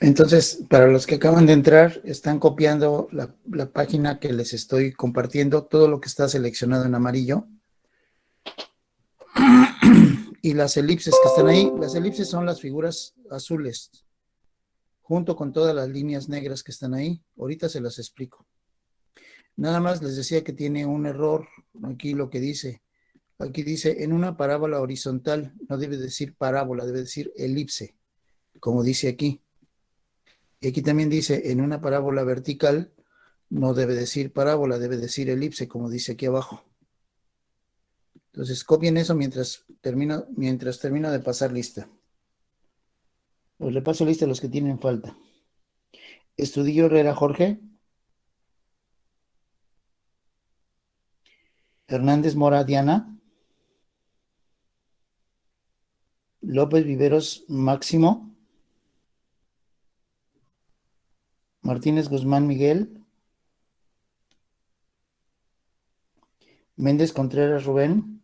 Entonces, para los que acaban de entrar, están copiando la página que les estoy compartiendo, todo lo que está seleccionado en amarillo. Y las elipses que están ahí, las elipses son las figuras azules, junto con todas las líneas negras que están ahí. Ahorita se las explico. Nada más les decía que tiene un error aquí lo que dice. Aquí dice, en una parábola horizontal, no debe decir parábola, debe decir elipse, como dice aquí. Y aquí también dice, en una parábola vertical, no debe decir parábola, debe decir elipse, como dice aquí abajo. Entonces, copien eso mientras termino de pasar lista. Pues le paso lista a los que tienen falta. Estudillo Herrera Jorge. Hernández Mora Diana. López Viveros Máximo. Martínez Guzmán Miguel. Méndez Contreras Rubén.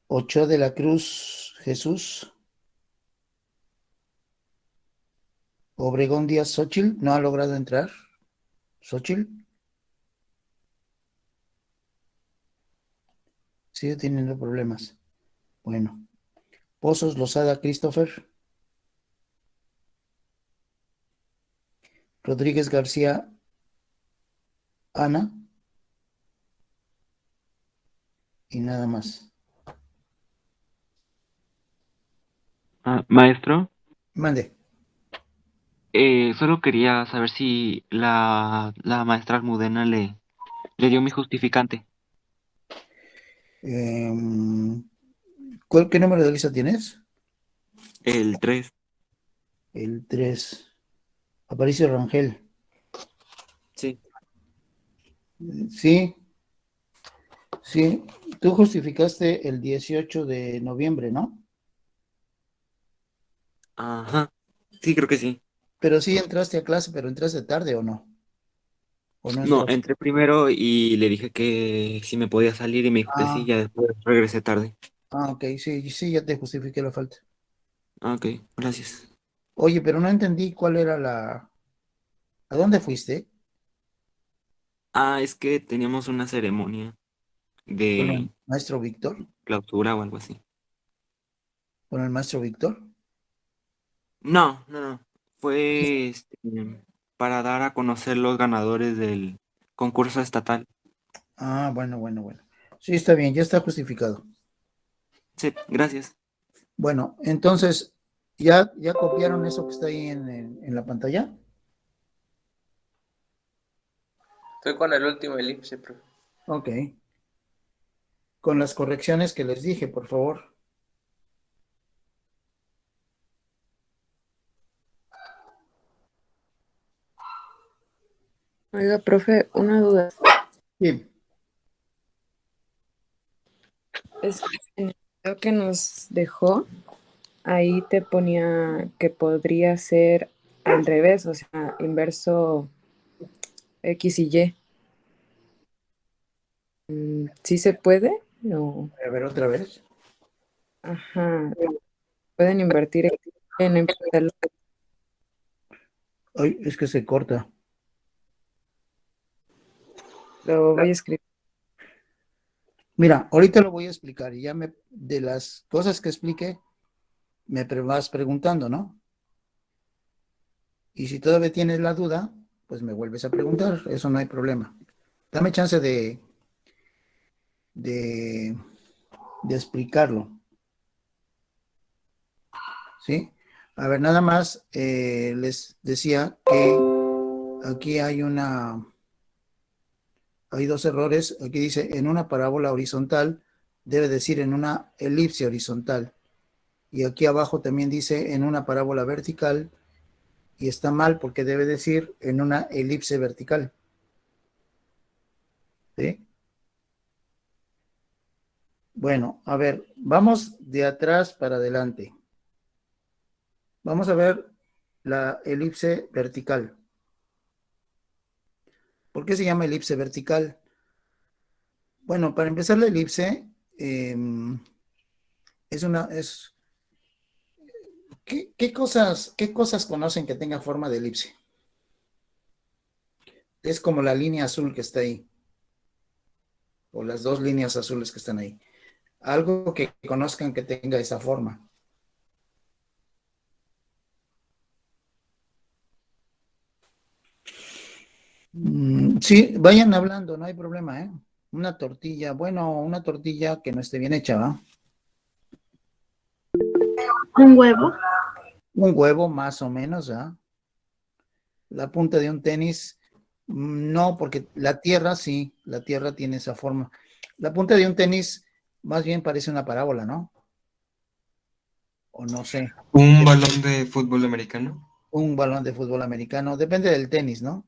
Ochoa de la Cruz Jesús. Obregón Díaz Xochitl. No ha logrado entrar. Xochitl. Sigue teniendo problemas. Bueno. Pozos Lozada Christopher. Rodríguez García Ana. Y nada más. Maestro, Mande. solo quería saber si la maestra Almudena le dio mi justificante. ¿Qué número de lista tienes? El 3. El 3. Aparicio Rangel. Sí. Sí, sí. Tú justificaste el 18 de noviembre, ¿no? Ajá. Sí, creo que sí. Pero sí entraste a clase, pero entraste tarde o no. ¿O no No, entraste? entré primero y le dije que si me podía salir y me dijo que sí, Ah, ya después regresé tarde. ok, sí, sí, ya te justifiqué la falta. Ok, gracias. Oye, pero no entendí cuál era ¿A dónde fuiste? Es que teníamos una ceremonia ¿Con el de maestro Víctor? clausura o algo así. ¿Con el maestro Víctor? No, no, no. Fue para dar a conocer los ganadores del concurso estatal. Ah, bueno, bueno, bueno. Sí, está bien, ya está justificado. Sí, gracias. Bueno, entonces, ¿ya copiaron eso que está ahí en la pantalla? Estoy con el último elipse, profe. Ok. Con las correcciones que les dije, por favor. Oiga, profe, una duda. Sí. Es que en el video que nos dejó, ahí te ponía que podría ser al revés, o sea, inverso X y Y. ¿Sí se puede? No. A ver, otra vez. Ajá. Pueden invertir X y Y, no importa Ay, es que se corta. lo voy a escribir. Mira, ahorita lo voy a explicar y de las cosas que explique, vas preguntando, ¿no? Y si todavía tienes la duda, pues me vuelves a preguntar, eso no hay problema. Dame chance de, de explicarlo, ¿sí? A ver, nada más les decía que aquí hay dos errores. Aquí dice, en una parábola horizontal, debe decir en una elipse horizontal. Y aquí abajo también dice en una parábola vertical, y está mal porque debe decir en una elipse vertical. ¿Sí? Bueno, a ver, vamos de atrás para adelante. Vamos a ver la elipse vertical. ¿Por qué se llama elipse vertical? Bueno, para empezar, la elipse es ¿qué cosas conocen que tenga forma de elipse? Es como la línea azul que está ahí, o las dos líneas azules que están ahí. Algo que conozcan que tenga esa forma. Sí, vayan hablando, no hay problema, ¿eh? Una tortilla, bueno, una tortilla que no esté bien hecha, ¿va? Un huevo. Un huevo más o menos, ¿ah? La punta de un tenis, no, porque la tierra sí, la tierra tiene esa forma. La punta de un tenis más bien parece una parábola, ¿no? O no sé, Un balón de fútbol americano. un balón de fútbol americano, depende del tenis, ¿no?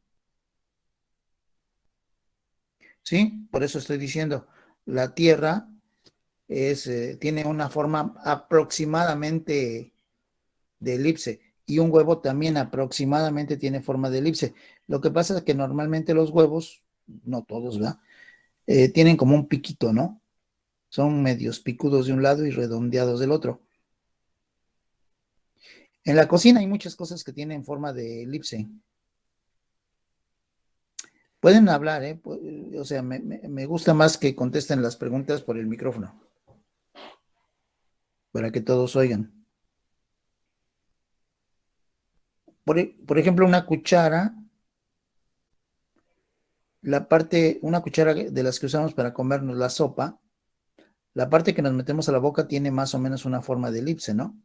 Sí, por eso estoy diciendo, la tierra tiene una forma aproximadamente de elipse y un huevo también aproximadamente tiene forma de elipse. Lo que pasa es que normalmente los huevos, no todos, ¿verdad? Tienen como un piquito, ¿no? Son medios picudos de un lado y redondeados del otro. En la cocina hay muchas cosas que tienen forma de elipse. Pueden hablar, ¿eh? O sea, me gusta más que contesten las preguntas por el micrófono, para que todos oigan. Por ejemplo, una cuchara, una cuchara de las que usamos para comernos la sopa, la parte que nos metemos a la boca tiene más o menos una forma de elipse, ¿no?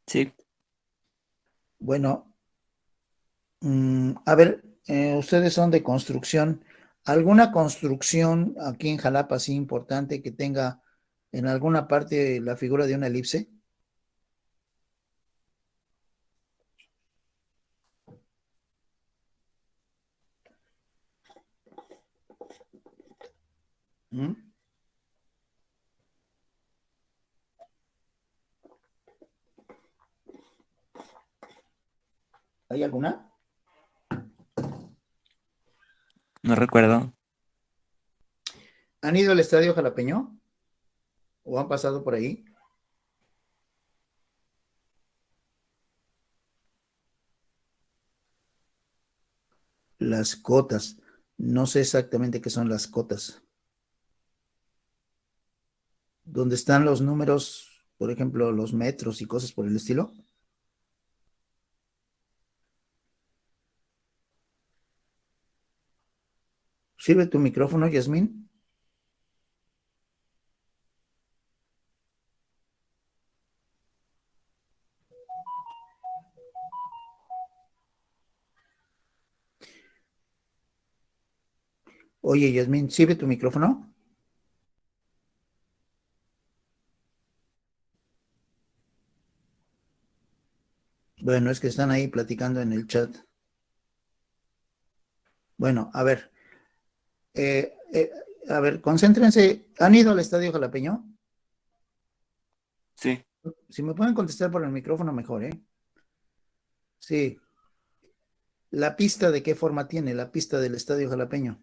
Sí. Bueno, a ver, ustedes son de construcción. ¿Alguna construcción aquí en Jalapa así importante que tenga en alguna parte la figura de una elipse? ¿Mm? ¿Hay alguna? No recuerdo. ¿Han ido al Estadio Jalapeño? ¿O han pasado por ahí? Las cotas. No sé exactamente qué son las cotas. ¿Dónde están los números, por ejemplo, los metros y cosas por el estilo? ¿Sirve tu micrófono, Yasmín? Oye, Yasmín, ¿sirve tu micrófono? Bueno, es que están ahí platicando en el chat. Bueno, eh, eh, a ver, concéntrense. ¿Han ido al Estadio Jalapeño? Sí. Si me pueden contestar por el micrófono, mejor, ¿eh? Sí. ¿La pista de qué forma tiene? La pista del Estadio Jalapeño.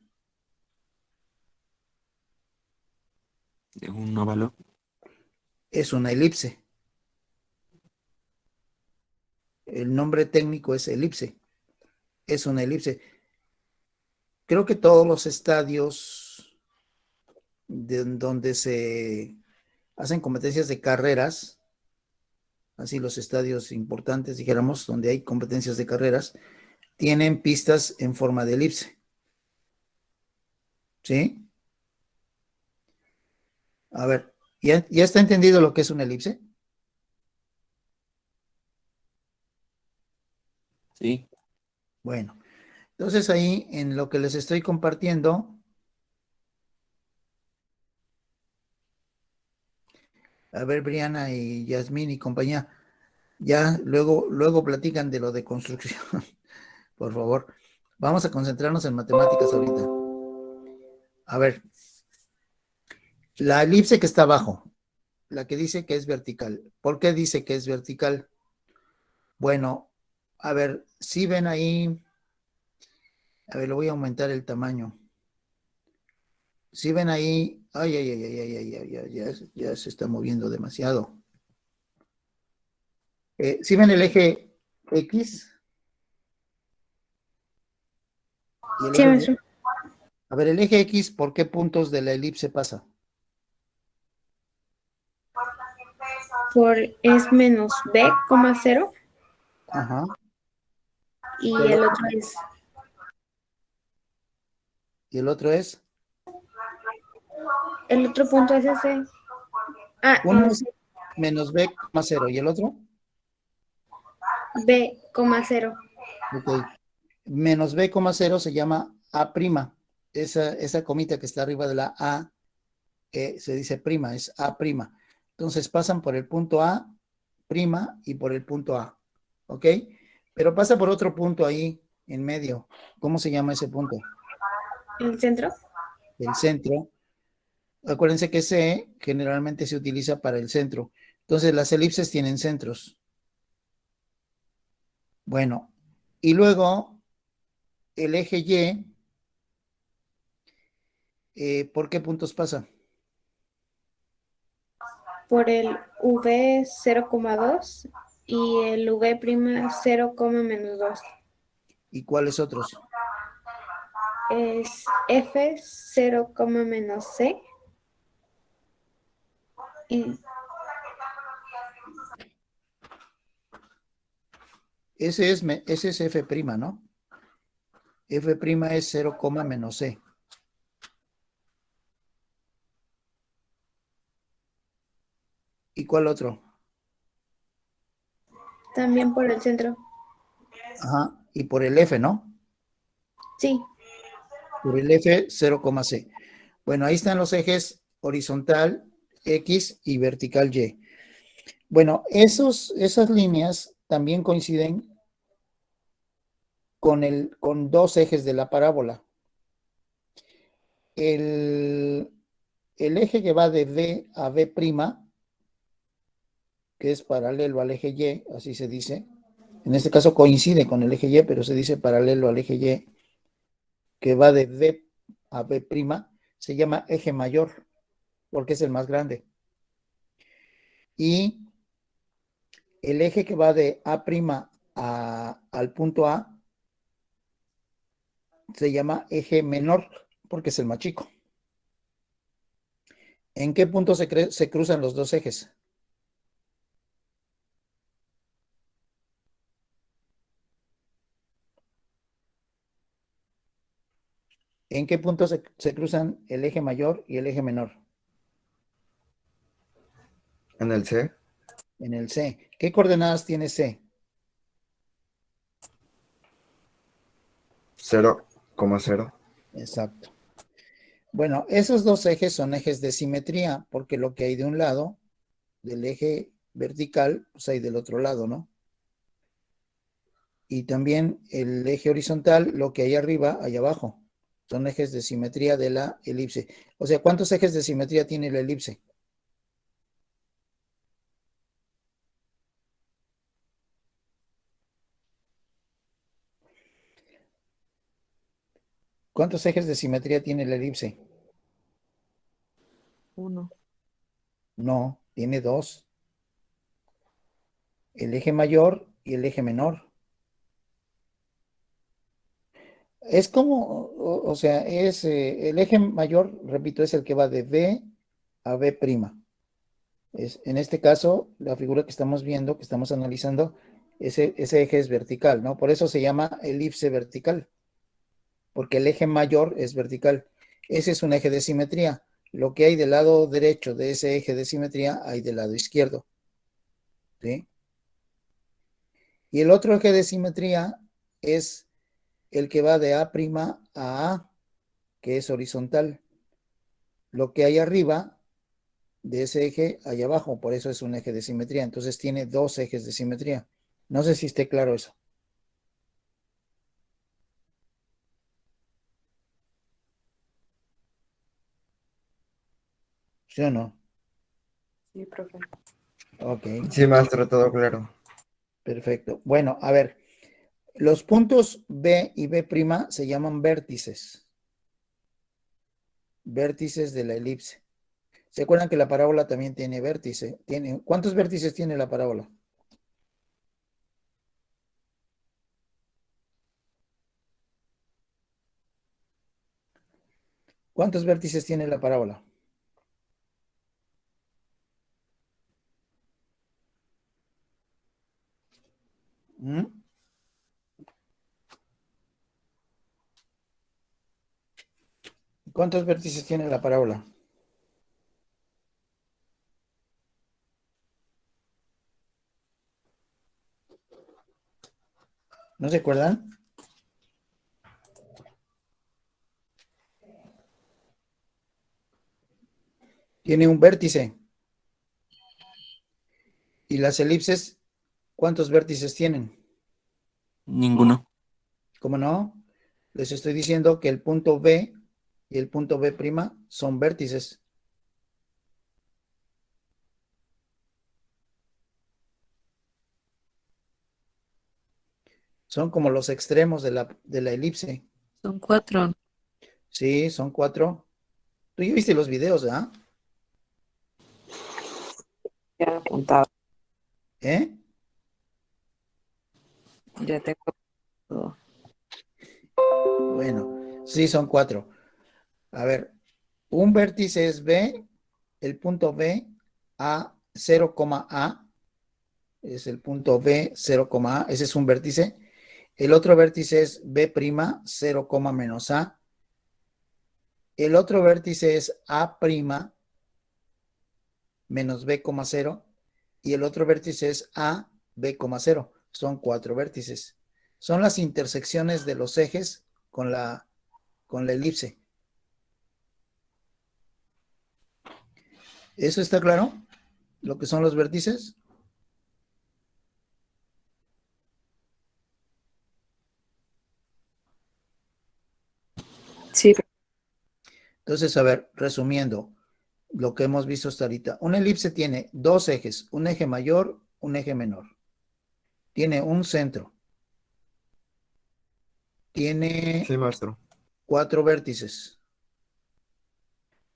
De un óvalo. Es una elipse. El nombre técnico es elipse. Es una elipse. Creo que todos los estadios donde se hacen competencias de carreras, así los estadios importantes, dijéramos, donde hay competencias de carreras, tienen pistas en forma de elipse. ¿Sí? A ver, ¿ya está entendido lo que es una elipse? Sí. Bueno, entonces ahí en lo que les estoy compartiendo, A ver, Briana y Yasmín y compañía, ya luego platican de lo de construcción, por favor. Vamos a concentrarnos en matemáticas ahorita. A ver, la elipse que está abajo, la que dice que es vertical. ¿Por qué dice que es vertical? Bueno, a ver, si ven ahí, a ver, le voy a aumentar el tamaño. Si ven ahí, ya se está moviendo demasiado. Si ven el eje X y el Sí, eje Y. maestro. A ver, el eje X, ¿por qué puntos de la elipse pasa? Es menos b, 0 Ajá. y el otro es Y el otro es, el otro punto es ese. uno No es sé, menos b, 0, y el otro, b, 0. ok. Menos b, 0 se llama A'. Esa comita que está arriba de la A se dice prima, es A'. Entonces pasan por el punto A' y por el punto A, ¿ok? Pero pasa por otro punto ahí en medio. ¿Cómo se llama ese punto? ¿El centro? El centro. Acuérdense que C generalmente se utiliza para el centro. Entonces las elipses tienen centros. Bueno, y luego el eje Y, ¿por qué puntos pasa? Por el v 0,2 y el v' 0,-2. ¿Y cuáles otros? Es f 0,-c y Ese es F', ¿no? F' es 0, -c. ¿Y cuál otro? también por el centro. Ajá, y por el F, ¿no? Sí, Por el F, 0, c. Bueno, ahí están los ejes horizontal X y vertical Y. Bueno, esas líneas también coinciden con dos ejes de la parábola. El eje que va de D a B', que es paralelo al eje Y, así se dice. En este caso coincide con el eje Y, pero se dice paralelo al eje Y, que va de D a B', se llama eje mayor, porque es el más grande. Y el eje que va de A' al punto A se llama eje menor, porque es el más chico. ¿En qué punto se cruzan los dos ejes? ¿En qué punto se cruzan el eje mayor y el eje menor? En el C, En el C. ¿Qué coordenadas tiene C? 0,0. Exacto. Bueno, esos dos ejes son ejes de simetría, porque lo que hay de un lado del eje vertical, pues hay del otro lado, ¿no? Y también el eje horizontal, lo que hay arriba, hay abajo. Son ejes de simetría de la elipse. O sea, ¿cuántos ejes de simetría tiene la elipse? ¿Cuántos ejes de simetría tiene la elipse? 1. No, tiene dos. El eje mayor y el eje menor. Es como, o sea, es el eje mayor, repito, es el que va de B a B'. En este caso, la figura que estamos viendo, que estamos analizando, ese eje es vertical, ¿no? Por eso se llama elipse vertical, porque el eje mayor es vertical. Ese es un eje de simetría. Lo que hay del lado derecho de ese eje de simetría hay del lado izquierdo, ¿sí? Y el otro eje de simetría es el que va de A' a A, que es horizontal. Lo que hay arriba de ese eje allá abajo, por eso es un eje de simetría. Entonces tiene dos ejes de simetría. No sé si esté claro eso. ¿Sí o no? Sí, profe. Ok, Sí, maestro, todo claro. perfecto. Bueno, a ver, los puntos B y B' se llaman vértices. Vértices de la elipse. ¿Se acuerdan que la parábola también tiene vértice? ¿Cuántos vértices tiene la parábola? ¿Cuántos vértices tiene la parábola? ¿Mm? ¿Cuántos vértices tiene la parábola? ¿No se acuerdan? Tiene un vértice. ¿Y las elipses cuántos vértices tienen? Ninguno. ¿Cómo no? Les estoy diciendo que el punto B y el punto B' son vértices. Son como los extremos de la elipse. Son 4. Sí, son 4. Tú ya viste los videos, ¿ah? Ya apuntado. ¿Eh? Ya tengo todo. Bueno, sí, son 4. A ver, un vértice es B, el punto B, A, 0, A, es el punto B, 0, A, ese es un vértice. El otro vértice es B', 0, menos A. El otro vértice es A' menos B, 0. Y el otro vértice es A, B, 0. Son 4 vértices. Son las intersecciones de los ejes con la elipse. ¿Eso está claro? ¿Lo que son los vértices? Sí, Entonces, a ver, resumiendo lo que hemos visto hasta ahorita. Una elipse tiene dos ejes, un eje mayor, un eje menor. Tiene un centro. Tiene Sí, maestro. 4 vértices.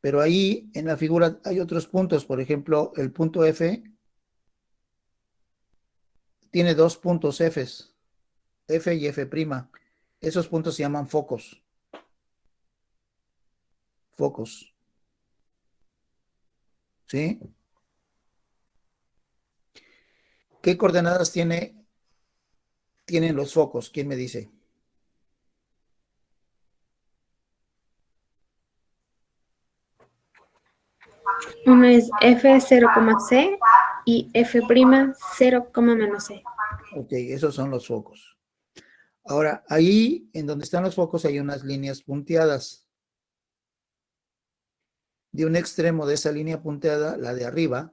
Pero ahí en la figura hay otros puntos. Por ejemplo, el punto F tiene 2 puntos Fs, F y F'. Esos puntos se llaman focos. Focos. ¿Sí? ¿Qué coordenadas tienen los focos? ¿Quién me dice? Uno es F0,C y F' 0, menos C. Ok, esos son los focos. Ahora, ahí en donde están los focos hay unas líneas punteadas. De un extremo de esa línea punteada, la de arriba,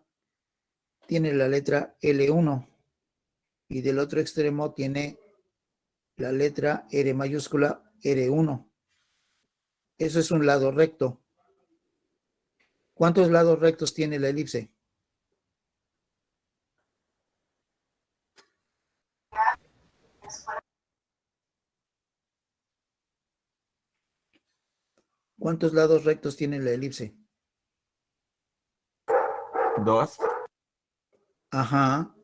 tiene la letra L1 y del otro extremo tiene la letra R mayúscula R1. Eso es un lado recto. ¿Cuántos lados rectos tiene la elipse? ¿Cuántos lados rectos tiene la elipse? 2. Ajá.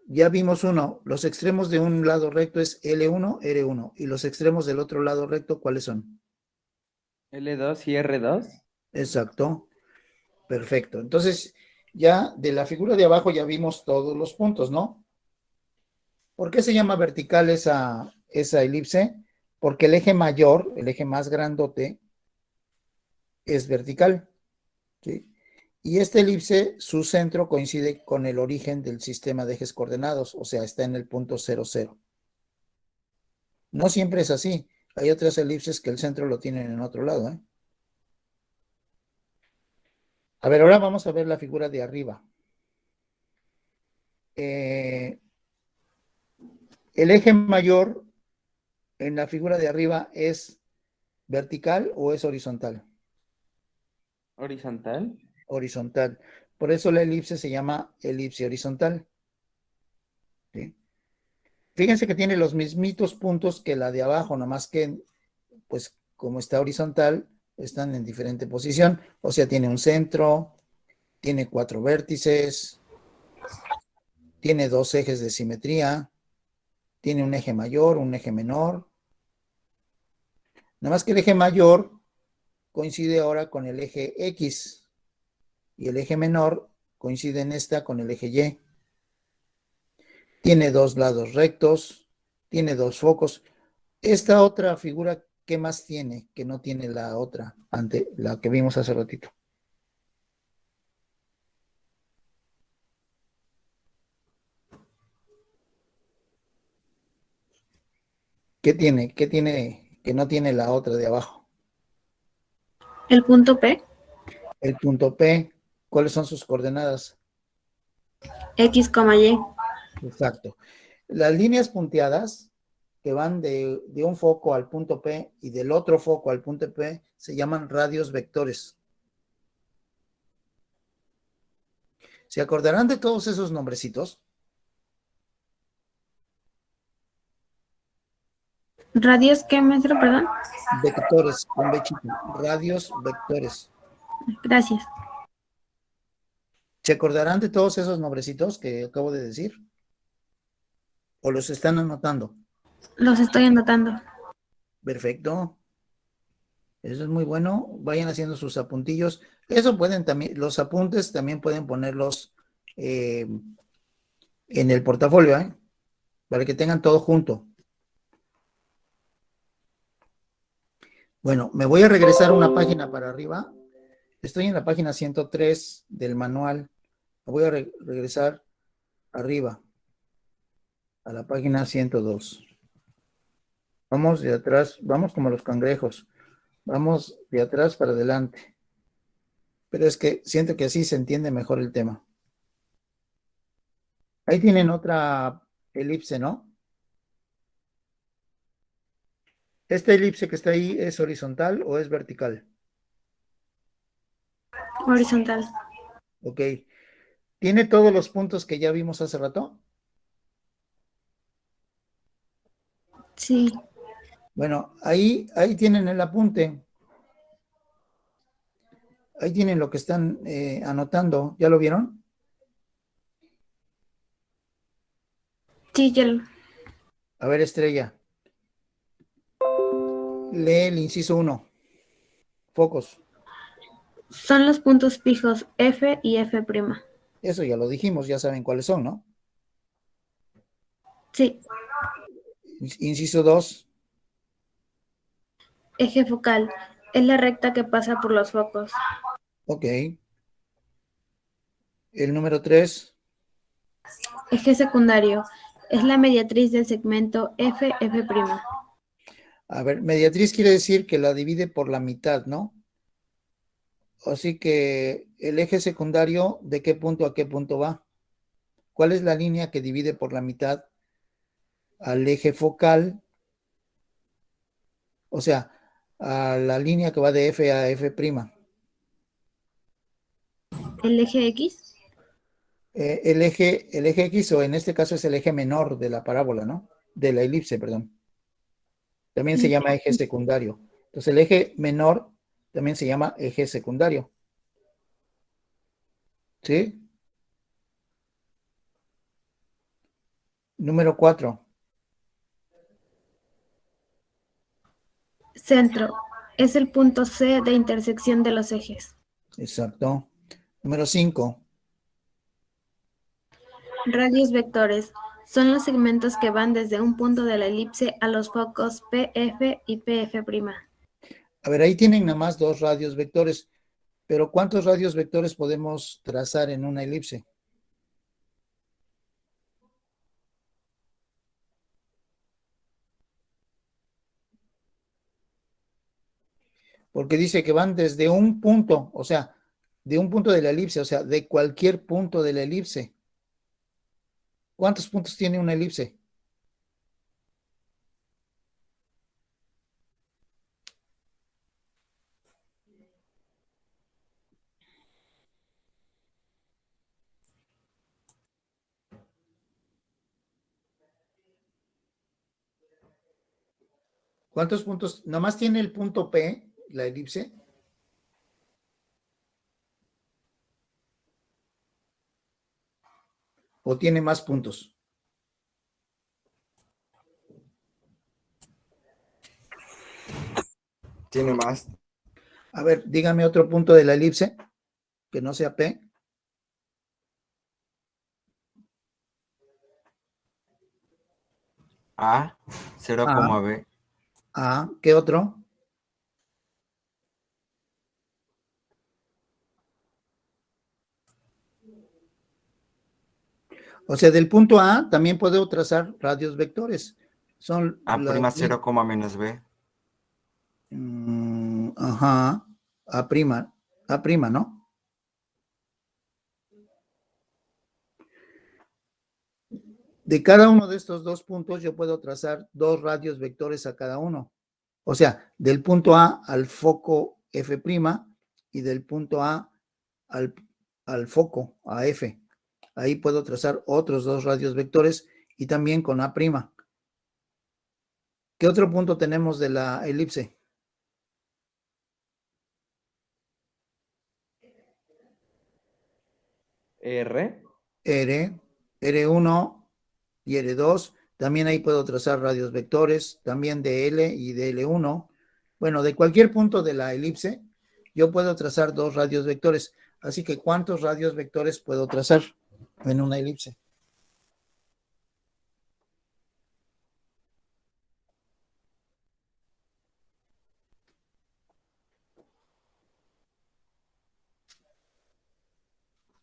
Ya vimos uno. Los extremos de un lado recto es L1, R1. Y los extremos del otro lado recto, ¿cuáles son? L2 y R2. Exacto. Perfecto. Entonces, ya de la figura de abajo ya vimos todos los puntos, ¿no? ¿Por qué se llama vertical esa elipse? Porque el eje mayor, el eje más grandote, es vertical, ¿sí? Y esta elipse, su centro coincide con el origen del sistema de ejes coordenados, o sea, está en el punto 0, 0. No siempre es así. Hay otras elipses que el centro lo tienen en otro lado, ¿eh? A ver, ahora vamos a ver la figura de arriba. El eje mayor en la figura de arriba es vertical o es horizontal. Horizontal. Horizontal. Por eso la elipse se llama elipse horizontal. ¿Sí? Fíjense que tiene los mismitos puntos que la de abajo, nomás que, pues, como está horizontal, están en diferente posición. O sea, tiene un centro, tiene 4 vértices, tiene 2 ejes de simetría, tiene un eje mayor, un eje menor. Nada más que el eje mayor coincide ahora con el eje X y el eje menor coincide en esta con el eje Y. Tiene 2 lados rectos, tiene 2 focos. Esta otra figura, ¿qué más tiene que no tiene la otra, ante la que vimos hace ratito? ¿Qué tiene? ¿Qué tiene que no tiene la otra de abajo? El punto P, El punto P, ¿cuáles son sus coordenadas? X, Y. Exacto. Las líneas punteadas que van de un foco al punto P y del otro foco al punto P se llaman radios vectores. ¿Se acordarán de todos esos nombrecitos? ¿Radios qué, maestro? Perdón. Vectores, con B chica, radios vectores. Gracias. ¿Se acordarán de todos esos nombrecitos que acabo de decir? ¿O los están anotando? Los estoy anotando. Perfecto. Eso es muy bueno. Vayan haciendo sus apuntillos. Eso pueden también, los apuntes también pueden ponerlos en el portafolio, ¿eh? Para que tengan todo junto. Bueno, me voy a regresar una página para arriba. Estoy en la página 103 del manual. Me voy a regresar arriba a la página 102. Vamos de atrás, vamos como los cangrejos. Vamos de atrás para adelante. Pero es que siento que así se entiende mejor el tema. Ahí tienen otra elipse, ¿no? ¿Esta elipse que está ahí es horizontal o es vertical? Horizontal. Ok. ¿Tiene todos los puntos que ya vimos hace rato? Sí. Bueno, ahí tienen el apunte. Ahí tienen lo que están anotando. ¿Ya lo vieron? Sí, A ver, Estrella. Lee el inciso 1. Focos. son los puntos fijos F y F'. Eso ya lo dijimos, ya saben cuáles son, ¿no? Sí. Inciso 2. Eje focal. Es la recta que pasa por los focos. Ok. El número 3. Eje secundario. Es la mediatriz del segmento F'. A ver, mediatriz quiere decir que la divide por la mitad, ¿no? Así que el eje secundario, ¿de qué punto a qué punto va? ¿Cuál es la línea que divide por la mitad al eje focal? O sea, a la línea que va de F a F'. El eje X. El eje X, o en este caso es el eje menor de la parábola, ¿no? De la elipse, perdón. También se llama eje secundario. Entonces el eje menor también se llama eje secundario. ¿Sí? Número 4. Centro. Es el punto C de intersección de los ejes. Exacto. Número 5. Radios vectores. Son los segmentos que van desde un punto de la elipse a los focos PF y PF'. A ver, ahí tienen nada más 2 radios vectores, pero ¿cuántos radios vectores podemos trazar en una elipse? Porque dice que van desde un punto, o sea, de un punto de la elipse, o sea, de cualquier punto de la elipse. ¿Cuántos puntos tiene una elipse? ¿Cuántos puntos? Nomás tiene el punto P, la elipse. ¿O tiene más puntos? Tiene más. A ver, dígame otro punto de la elipse que no sea P. A, 0, B. ¿Qué otro? O sea, del punto A también puedo trazar radios vectores. Son A', las... 0, menos B. Ajá, A prima, ¿no? De cada uno de estos dos puntos yo puedo trazar dos radios vectores a cada uno. O sea, del punto A al foco F' y del punto A al foco, a F. Ahí puedo trazar otros dos radios vectores y también con A'. ¿Qué otro punto tenemos de la elipse? R. R1 y R2. También ahí puedo trazar radios vectores, también de L y de L1. Bueno, de cualquier punto de la elipse, yo puedo trazar dos radios vectores. Así que, ¿cuántos radios vectores puedo trazar en una elipse?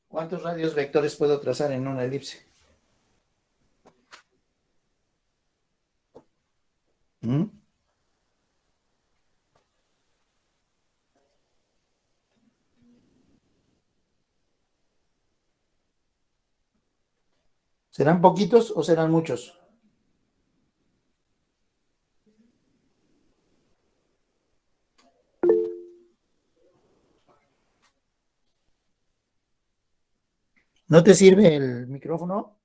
¿Cuántos radios vectores puedo trazar en una elipse? ¿Mm? ¿Serán poquitos o serán muchos? ¿No te sirve el micrófono?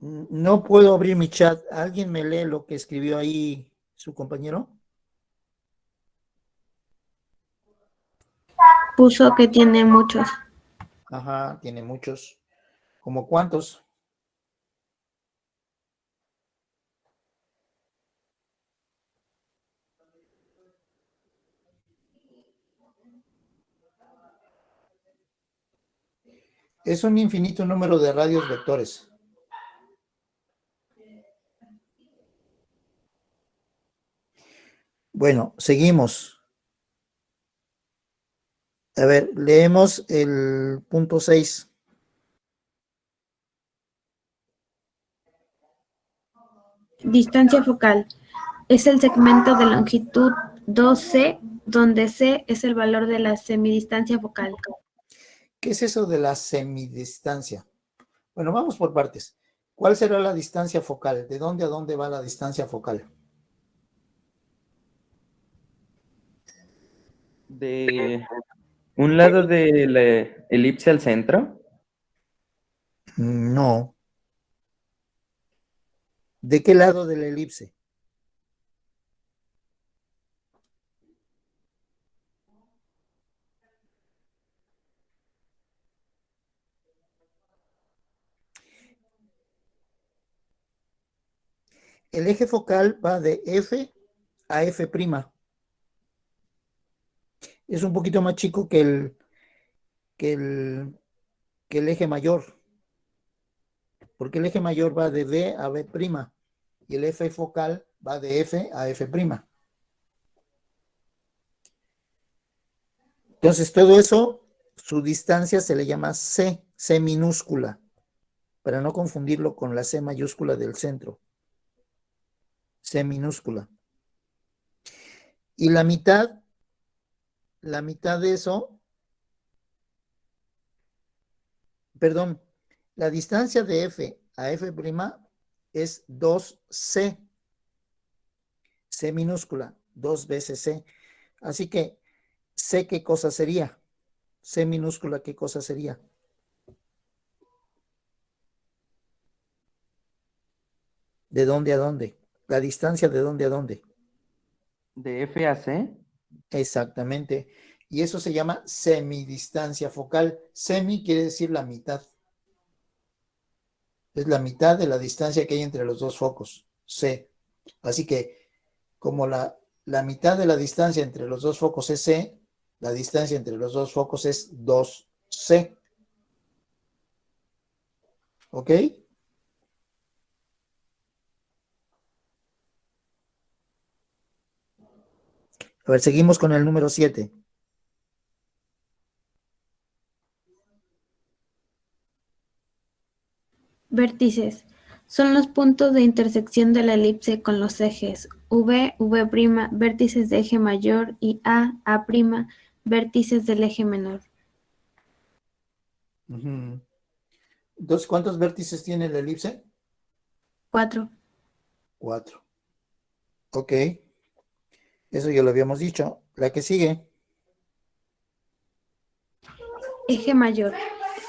No puedo abrir mi chat. ¿Alguien me lee lo que escribió ahí su compañero? Puso que tiene muchos. Ajá, tiene muchos. ¿Cómo cuántos? Es un infinito número de radios vectores. Bueno, seguimos. A ver, leemos el punto 6. Distancia focal. Es el segmento de longitud 2C, donde C es el valor de la semidistancia focal. ¿Qué es eso de la semidistancia? Bueno, vamos por partes. ¿Cuál será la distancia focal? ¿De dónde a dónde va la distancia focal? De un lado de la elipse al centro. No. ¿De qué lado de la elipse? El eje focal va de F a F'. Es un poquito más chico que el, que el eje mayor, porque el eje mayor va de B a B' y el eje focal va de F a F'. Entonces, todo eso, su distancia se le llama C minúscula, para no confundirlo con la C mayúscula del centro. C minúscula. Y la mitad de eso, perdón, la distancia de F a F' es 2C. C minúscula, 2 veces C. Así que, C, ¿qué cosa sería? C minúscula, ¿qué cosa sería? ¿De dónde a dónde? La distancia de dónde a dónde. De F a C. Exactamente. Y eso se llama semidistancia focal. Semi quiere decir la mitad. Es la mitad de la distancia que hay entre los dos focos. C. Así que, como la mitad de la distancia entre los dos focos es C, la distancia entre los dos focos es 2C. ¿Ok? A ver, seguimos con el número 7. Vértices. Son los puntos de intersección de la elipse con los ejes V, V', vértices de eje mayor y A', vértices del eje menor. Entonces, ¿cuántos vértices tiene la elipse? 4. 4. Ok. Eso ya lo habíamos dicho. La que sigue. Eje mayor.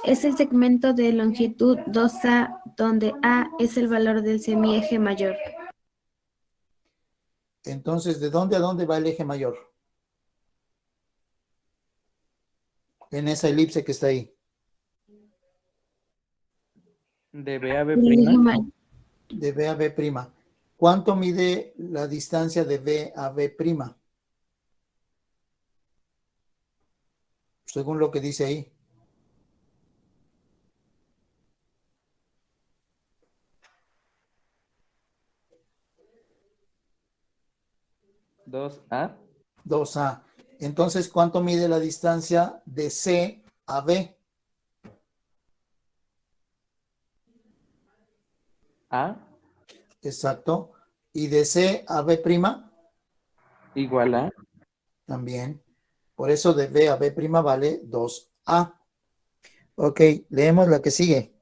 Es el segmento de longitud 2A, donde A es el valor del semieje mayor. Entonces, ¿de dónde a dónde va el eje mayor? En esa elipse que está ahí. De B a B'. El eje mayor. De B a B'. ¿Cuánto mide la distancia de B a B'? Según lo que dice ahí. ¿2A? 2A. Entonces, ¿cuánto mide la distancia de C a B? A Exacto. ¿Y de C a B'? igual a. También. Por eso de B a B' vale 2A. Ok, leemos la que sigue.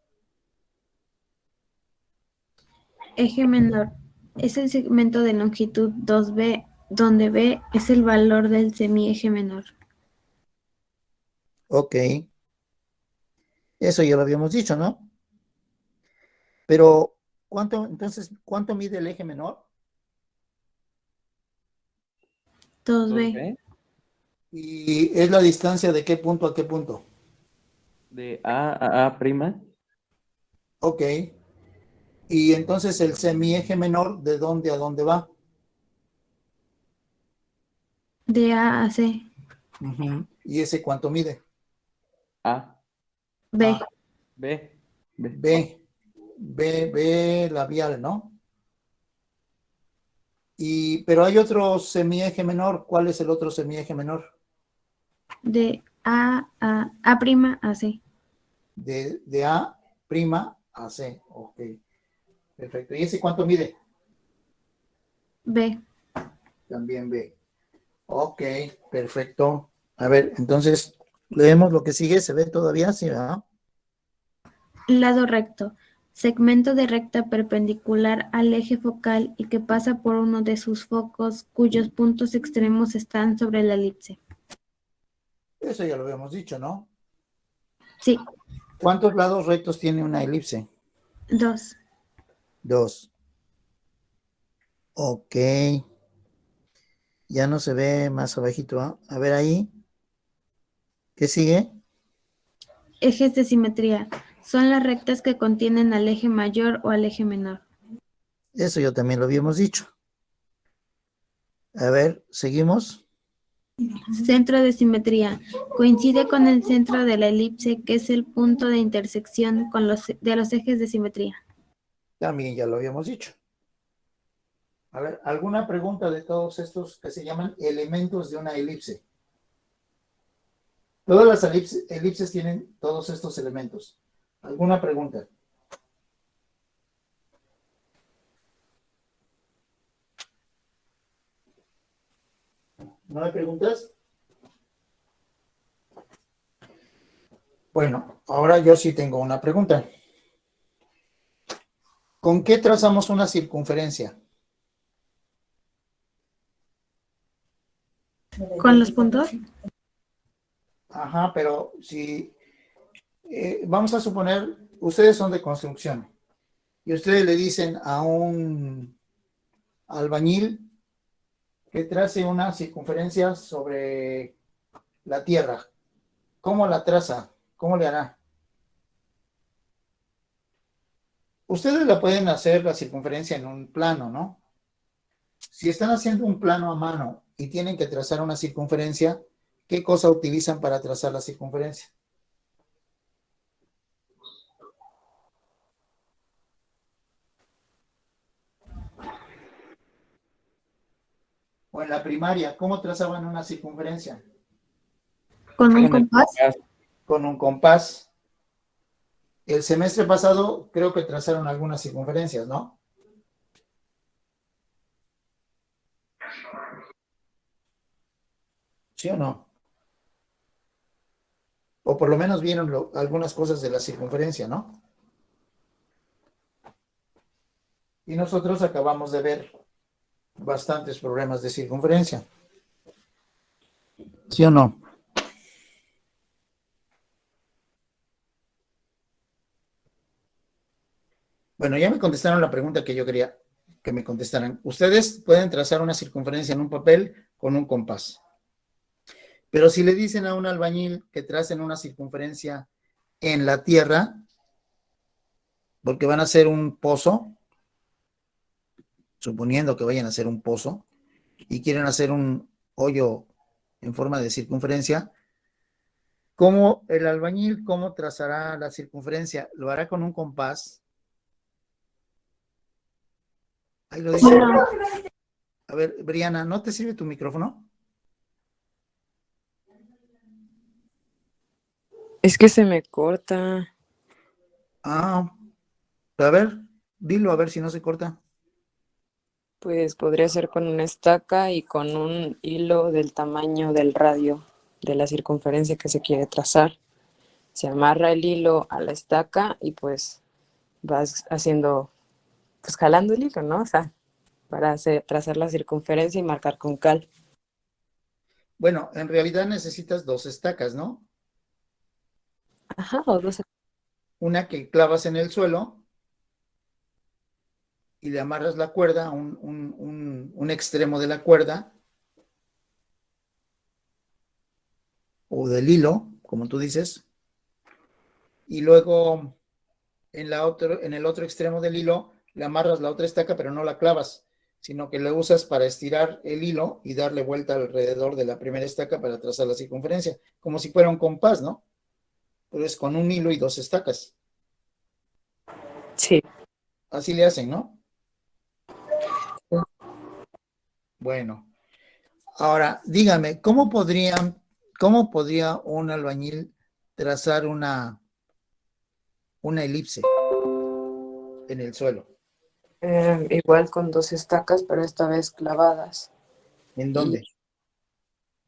Eje menor. Es el segmento de longitud 2B, donde B es el valor del semieje menor. Ok. Eso ya lo habíamos dicho, ¿no? Pero, ¿cuánto mide el eje menor? 2B. ¿Y es la distancia de qué punto a qué punto? De A a A'. Ok. Y entonces el semieje menor, ¿de dónde a dónde va? De A a C. ¿Y ese cuánto mide? A. B. B. B labial, ¿no? Pero hay otro semieje menor. ¿Cuál es el otro semieje menor? De A a C. De A' a C. Ok. Perfecto. ¿Y ese cuánto mide? B. También B. Ok, perfecto. A ver, entonces, leemos lo que sigue. ¿Se ve todavía? Sí, ¿verdad? Lado recto. Segmento de recta perpendicular al eje focal y que pasa por uno de sus focos cuyos puntos extremos están sobre la elipse. Eso ya lo habíamos dicho, ¿no? Sí. ¿Cuántos lados rectos tiene una elipse? 2. 2. Ok. Ya no se ve más abajito, ¿ah? A ver ahí. ¿Qué sigue? Ejes de simetría. Son las rectas que contienen al eje mayor o al eje menor. Eso ya también lo habíamos dicho. A ver, seguimos. Centro de simetría. Coincide con el centro de la elipse, que es el punto de intersección de los ejes de simetría. También ya lo habíamos dicho. A ver, ¿alguna pregunta de todos estos que se llaman elementos de una elipse? Todas las elipses tienen todos estos elementos. ¿Alguna pregunta? ¿No hay preguntas? Bueno, ahora yo sí tengo una pregunta. ¿Con qué trazamos una circunferencia? ¿Con los puntos? Ajá, pero si vamos a suponer, ustedes son de construcción y ustedes le dicen a un albañil que trace una circunferencia sobre la tierra. ¿Cómo la traza? ¿Cómo le hará? Ustedes la pueden hacer la circunferencia en un plano, ¿no? Si están haciendo un plano a mano y tienen que trazar una circunferencia, ¿qué cosa utilizan para trazar la circunferencia? O en la primaria, ¿cómo trazaban una circunferencia? ¿Con un Con el compás? compás. Con un compás. El semestre pasado creo que trazaron algunas circunferencias, ¿no? ¿Sí o no? O por lo menos vieron algunas cosas de la circunferencia, ¿no? Y nosotros acabamos de ver bastantes problemas de circunferencia. ¿Sí o no? Bueno, ya me contestaron la pregunta que yo quería que me contestaran. Ustedes pueden trazar una circunferencia en un papel con un compás. Pero si le dicen a un albañil que tracen una circunferencia en la tierra, porque van a hacer un pozo, suponiendo que vayan a hacer un pozo, y quieren hacer un hoyo en forma de circunferencia, ¿cómo el albañil, cómo trazará la circunferencia? ¿Lo hará con un compás? Ahí lo dice. No. A ver, Briana, ¿no te sirve tu micrófono? Es que se me corta. Ah, a ver, dilo a ver si no se corta. Pues podría ser con una estaca y con un hilo del tamaño del radio de la circunferencia que se quiere trazar. Se amarra el hilo a la estaca y pues vas haciendo, pues jalando el hilo, ¿no? O sea, para trazar la circunferencia y marcar con cal. Bueno, en realidad necesitas dos estacas, ¿no? Ajá, o dos. Una que clavas en el suelo y le amarras la cuerda, un extremo de la cuerda o del hilo, como tú dices, y luego en el otro extremo del hilo le amarras la otra estaca, pero no la clavas, sino que la usas para estirar el hilo y darle vuelta alrededor de la primera estaca para trazar la circunferencia, como si fuera un compás, ¿no? Pero es con un hilo y dos estacas. Sí. Así le hacen, ¿no? Bueno, ahora dígame, cómo podría un albañil trazar una elipse en el suelo? Igual con dos estacas, pero esta vez clavadas ¿En y dónde?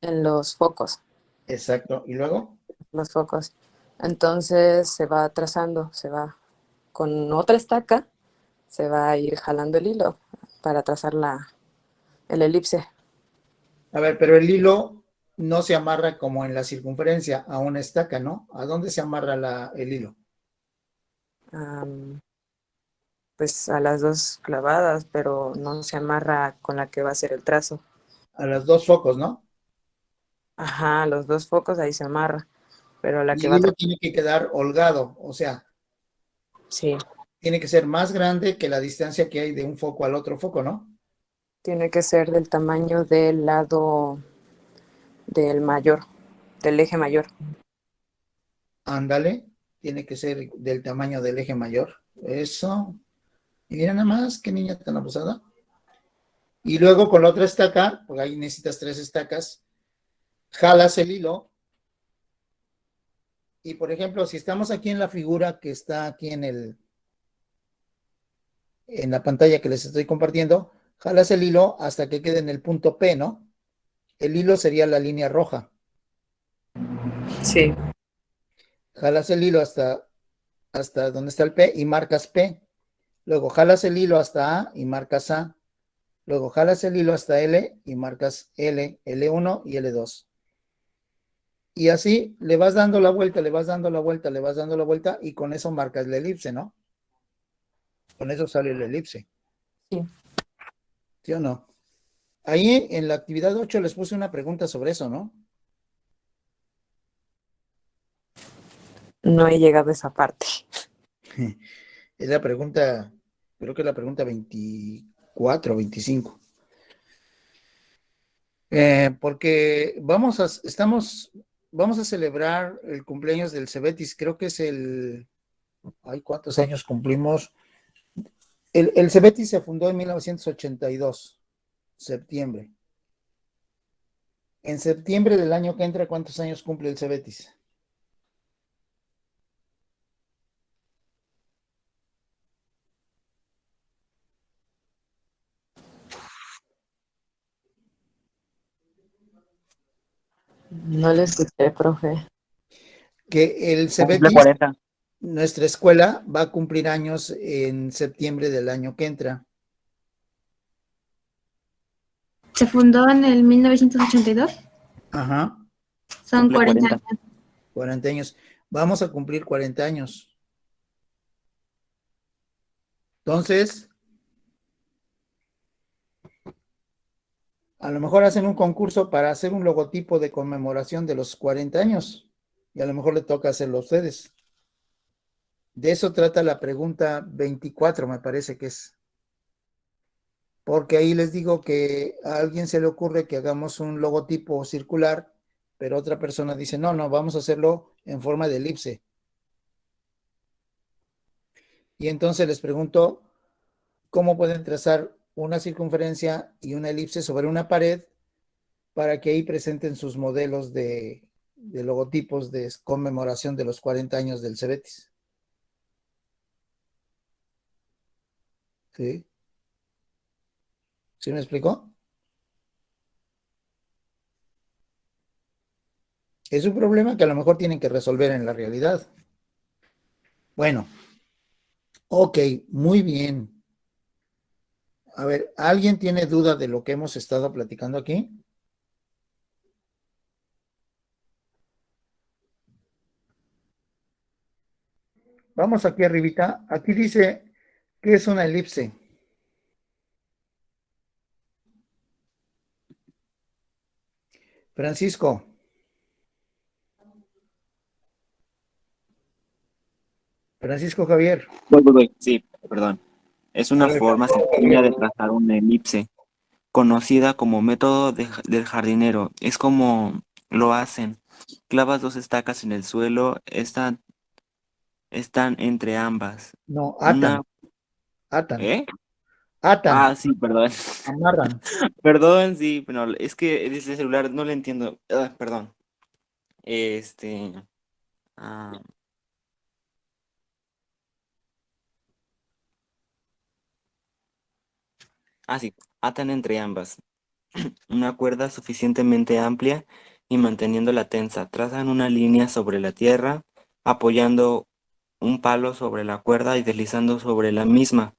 en los focos. Exacto. ¿Y luego? Los focos. Entonces se va trazando, se va con otra estaca, se va a ir jalando el hilo para trazar el elipse. A ver, pero el hilo no se amarra como en la circunferencia a una estaca, ¿no? ¿A dónde se amarra el hilo? Pues a las dos clavadas, pero no se amarra con la que va a ser el trazo. A los dos focos, ¿no? Ajá, los dos focos ahí se amarra, pero la Y que el va a hilo tiene que quedar holgado, o sea, sí, tiene que ser más grande que la distancia que hay de un foco al otro foco, ¿no? tiene que ser del tamaño del lado del mayor, del eje mayor. Ándale, tiene que ser del tamaño del eje mayor. Eso. Y mira nada más, qué niña tan abusada. Y luego con la otra estaca, porque ahí necesitas tres estacas, jalas el hilo. Y por ejemplo, si estamos aquí en la figura que está aquí en la pantalla que les estoy compartiendo, jalas el hilo hasta que quede en el punto P, ¿no? el hilo sería la línea roja. Sí. Jalas el hilo hasta donde está el P y marcas P. Luego jalas el hilo hasta A y marcas A. Luego jalas el hilo hasta L y marcas L, L1 y L2. Y así le vas dando la vuelta, le vas dando la vuelta, le vas dando la vuelta y con eso marcas la elipse, ¿no? Con eso sale la elipse. Sí. ¿Sí o no? Ahí en la actividad 8 les puse una pregunta sobre eso, ¿no? No he llegado a esa parte. Es la pregunta, creo que es la pregunta 24 o 25. Porque vamos a celebrar el cumpleaños del Cebetis, creo que es ay, ¿cuántos años cumplimos? El Cebetis se fundó en 1982, septiembre. En septiembre del año que entra, ¿cuántos años cumple el Cebetis? No lo escuché, profe. Que el Cumple Cebetis, 40. nuestra escuela, va a cumplir años en septiembre del año que entra. ¿Se fundó en el 1982? Ajá, Son Cumple 40 40. años. 40 años. Vamos a cumplir 40 años. Entonces, a lo mejor hacen un concurso para hacer un logotipo de conmemoración de los 40 años. Y a lo mejor le toca hacerlo a ustedes. De eso trata la pregunta 24, me parece que es. Porque ahí les digo que a alguien se le ocurre que hagamos un logotipo circular, pero otra persona dice, no, vamos a hacerlo en forma de elipse. Y entonces les pregunto, ¿cómo pueden trazar una circunferencia y una elipse sobre una pared para que ahí presenten sus modelos de logotipos de conmemoración de los 40 años del Cebetis? ¿Sí? ¿Sí me explicó? Es un problema que a lo mejor tienen que resolver en la realidad. Bueno, ok, muy bien. A ver, ¿alguien tiene duda de lo que hemos estado platicando aquí? Vamos aquí arribita. Aquí dice que es una elipse. Francisco. Francisco Javier. Voy. Sí, perdón. Es A una ver, forma sencilla de trazar una elipse, conocida como método del jardinero. Es como lo hacen. Clavas dos estacas en el suelo, están entre ambas. no, Una, atan, ¿eh? atan, Ah, sí, perdón. amarran. Perdón, sí, pero es que desde el celular no le entiendo. Perdón. Este, ah, sí, atan entre ambas. Una cuerda suficientemente amplia y manteniéndola tensa. Trazan una línea sobre la tierra, apoyando un palo sobre la cuerda y deslizando sobre la misma.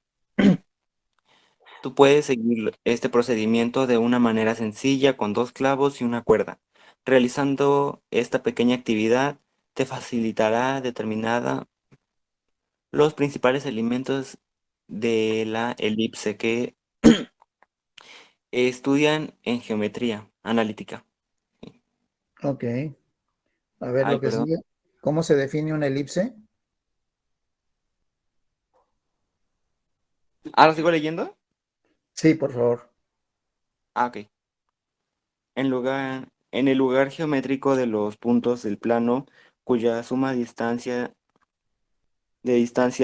Tú puedes seguir este procedimiento de una manera sencilla con dos clavos y una cuerda. Realizando esta pequeña actividad te facilitará determinar los principales elementos de la elipse que estudian en geometría analítica. Ok, a ver Ay, lo que perdón. sigue. ¿Cómo se define una elipse? ¿Lo sigo leyendo? Sí, por favor. Ok. En el lugar geométrico de los puntos del plano, cuya suma de distancia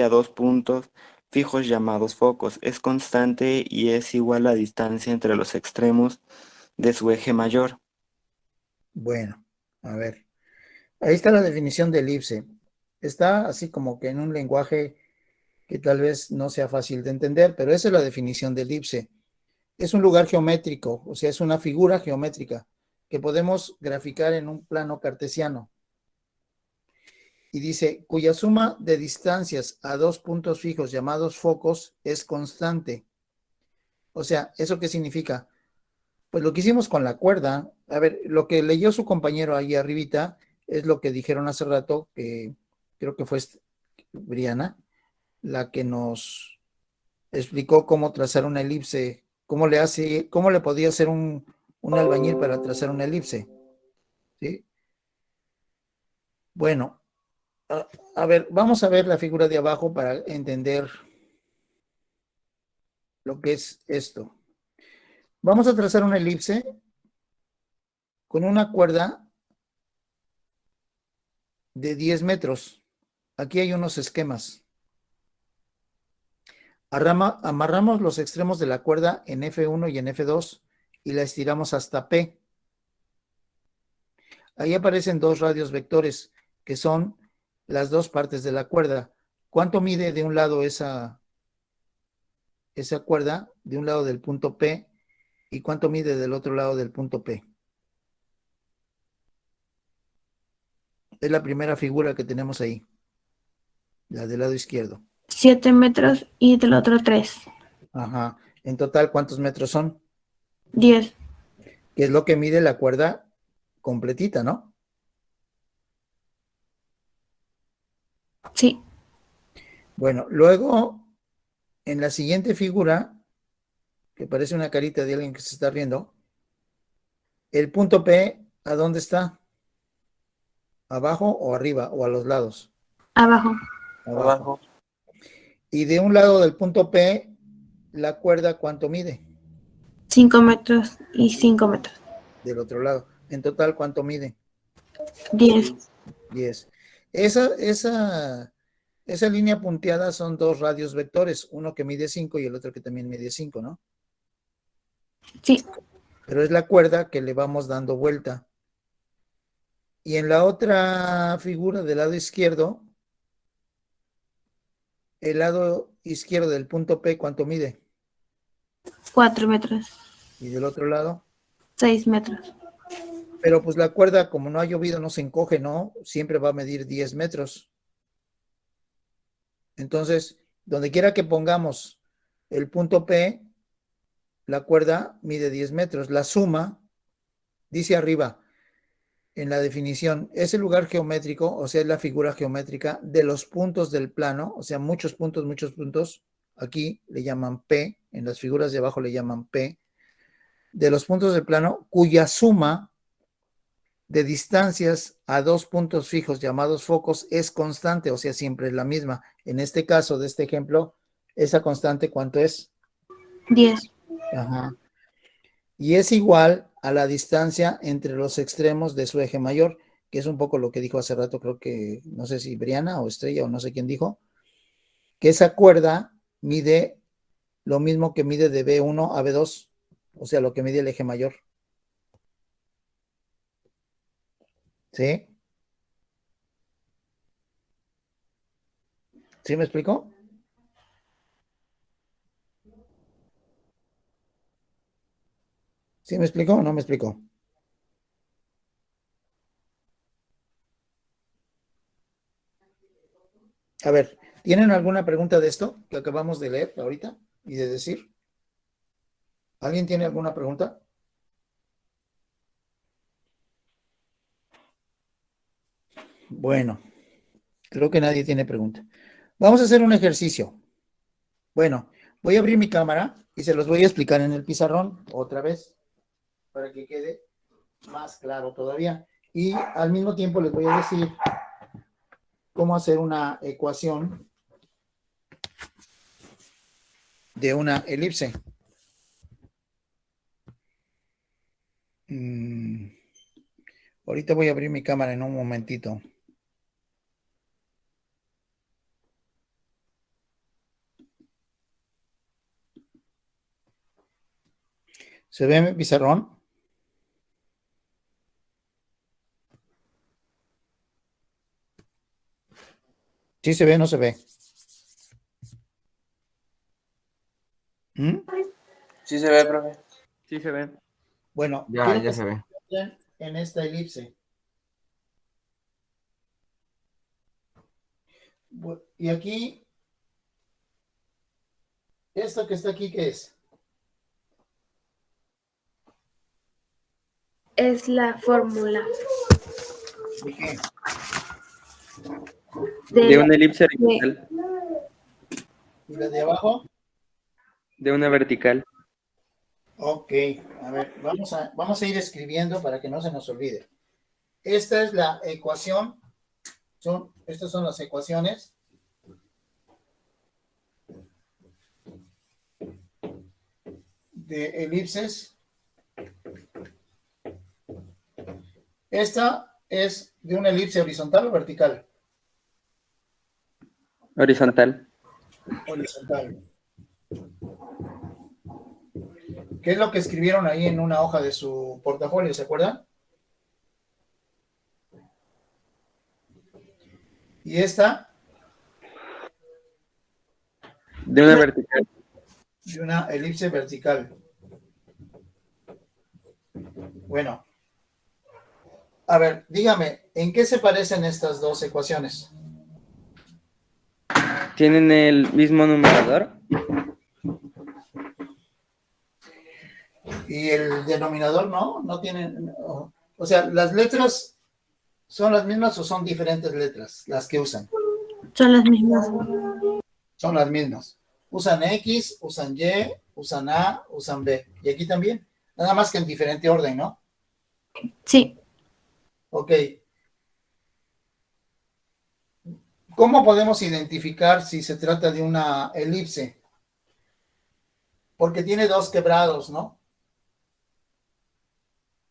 a dos puntos fijos llamados focos es constante y es igual a la distancia entre los extremos de su eje mayor. Bueno, a ver. Ahí está la definición de elipse. Está así como que en un lenguaje que tal vez no sea fácil de entender, pero esa es la definición de elipse. Es un lugar geométrico, o sea, es una figura geométrica que podemos graficar en un plano cartesiano. Y dice, cuya suma de distancias a dos puntos fijos llamados focos es constante. O sea, ¿eso qué significa? Pues lo que hicimos con la cuerda, a ver, lo que leyó su compañero ahí arribita es lo que dijeron hace rato, que creo que fue Briana, la que nos explicó cómo trazar una elipse, cómo le podía hacer un albañil para trazar una elipse. ¿Sí? Bueno, a ver, vamos a ver la figura de abajo para entender lo que es esto. Vamos a trazar una elipse con una cuerda de 10 metros. Aquí hay unos esquemas. Amarramos los extremos de la cuerda en F1 y en F2 y la estiramos hasta P. Ahí aparecen dos radios vectores, que son las dos partes de la cuerda. ¿Cuánto mide de un lado esa cuerda, de un lado del punto P, y cuánto mide del otro lado del punto P? Es la primera figura que tenemos ahí, la del lado izquierdo. 7 metros y del otro 3. Ajá. En total, ¿cuántos metros son? 10. Que es lo que mide la cuerda completita, ¿no? Sí. Bueno, luego, en la siguiente figura, que parece una carita de alguien que se está riendo, el punto P, ¿a dónde está? ¿Abajo o arriba o a los lados? Abajo. Abajo. Y de un lado del punto P, la cuerda, ¿cuánto mide? 5 metros y 5 metros. Del otro lado. En total, ¿cuánto mide? 10. 10. Esa línea punteada son dos radios vectores, uno que mide 5 y el otro que también mide 5, ¿no? Sí. Pero es la cuerda que le vamos dando vuelta. Y en la otra figura del lado izquierdo, el lado izquierdo del punto P, ¿cuánto mide? 4 metros. Y del otro lado. 6 metros. Pero pues la cuerda, como no ha llovido, no se encoge, ¿no? Siempre va a medir 10 metros. Entonces, donde quiera que pongamos el punto P, la cuerda mide 10 metros. La suma, dice arriba, en la definición, es el lugar geométrico, o sea, es la figura geométrica de los puntos del plano, o sea, muchos puntos, aquí le llaman P, en las figuras de abajo le llaman P, de los puntos del plano, cuya suma de distancias a dos puntos fijos llamados focos es constante, o sea, siempre es la misma. En este caso, de este ejemplo, esa constante, ¿cuánto es? 10. Ajá. Y es igual a la distancia entre los extremos de su eje mayor, que es un poco lo que dijo hace rato, creo que, no sé si Briana o Estrella o no sé quién dijo, que esa cuerda mide lo mismo que mide de B1 a B2, o sea, lo que mide el eje mayor. ¿Sí? ¿Sí me explicó? ¿Sí me explicó o no me explicó? A ver, ¿tienen alguna pregunta de esto que acabamos de leer ahorita y de decir? ¿Alguien tiene alguna pregunta? Bueno, creo que nadie tiene pregunta. Vamos a hacer un ejercicio. Bueno, voy a abrir mi cámara y se los voy a explicar en el pizarrón otra vez para que quede más claro todavía. Y al mismo tiempo les voy a decir cómo hacer una ecuación de una elipse. Ahorita voy a abrir mi cámara en un momentito. ¿Se ve mi pizarrón? ¿Sí se ve o no se ve? Sí se ve, profe. Sí se ve. Bueno, Ya se ve. vean en esta elipse? Y aquí, esto que está aquí, ¿qué es? Es la fórmula ¿De qué? De la- una elipse horizontal, ¿Y la de abajo? de una vertical. Ok, a ver, vamos a ir escribiendo para que no se nos olvide. Esta es la ecuación, estas son las ecuaciones de elipses. Esta es de una elipse horizontal o vertical. Horizontal. Horizontal. ¿Qué es lo que escribieron ahí en una hoja de su portafolio? ¿Se acuerdan? Y esta De una vertical. de una elipse vertical. Bueno, a ver, dígame, ¿en qué se parecen estas dos ecuaciones? ¿Tienen el mismo numerador? Y el denominador no tienen, o sea, las letras son las mismas o son diferentes letras las que usan. son las mismas. Son las mismas. Usan X, usan Y, usan A, usan B. Y aquí también. Nada más que en diferente orden, ¿no? Sí, Ok. ¿Cómo podemos identificar si se trata de una elipse? Porque tiene dos quebrados, ¿no?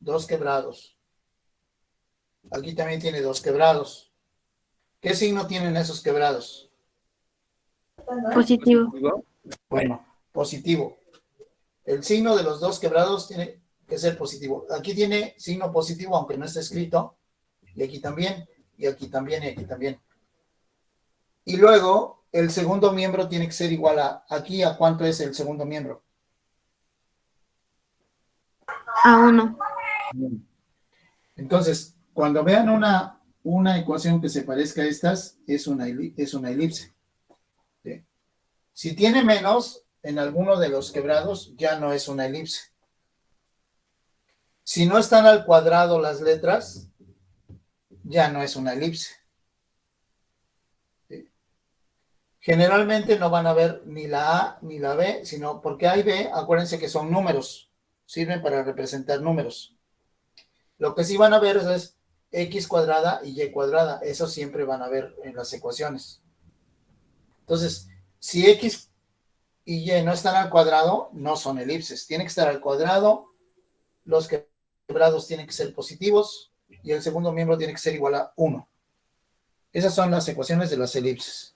Dos quebrados. Aquí también tiene dos quebrados. ¿Qué signo tienen esos quebrados? positivo. Bueno, positivo. El signo de los dos quebrados tiene que ser positivo. Aquí tiene signo positivo, aunque no está escrito. Y aquí también, y aquí también, y aquí también. Y luego, el segundo miembro tiene que ser igual a aquí. ¿A cuánto es el segundo miembro? A 1. Entonces, cuando vean una ecuación que se parezca a estas, es una elipse. ¿Sí? Si tiene menos en alguno de los quebrados, ya no es una elipse. Si no están al cuadrado las letras, ya no es una elipse. ¿Sí? Generalmente no van a ver ni la A ni la B, sino porque A y B, acuérdense que son números, sirven para representar números. Lo que sí van a ver es X cuadrada y Y cuadrada, eso siempre van a ver en las ecuaciones. Entonces, si X y Y no están al cuadrado, no son elipses, tienen que estar al cuadrado, los quebrados tienen que ser positivos y el segundo miembro tiene que ser igual a 1. Esas son las ecuaciones de las elipses.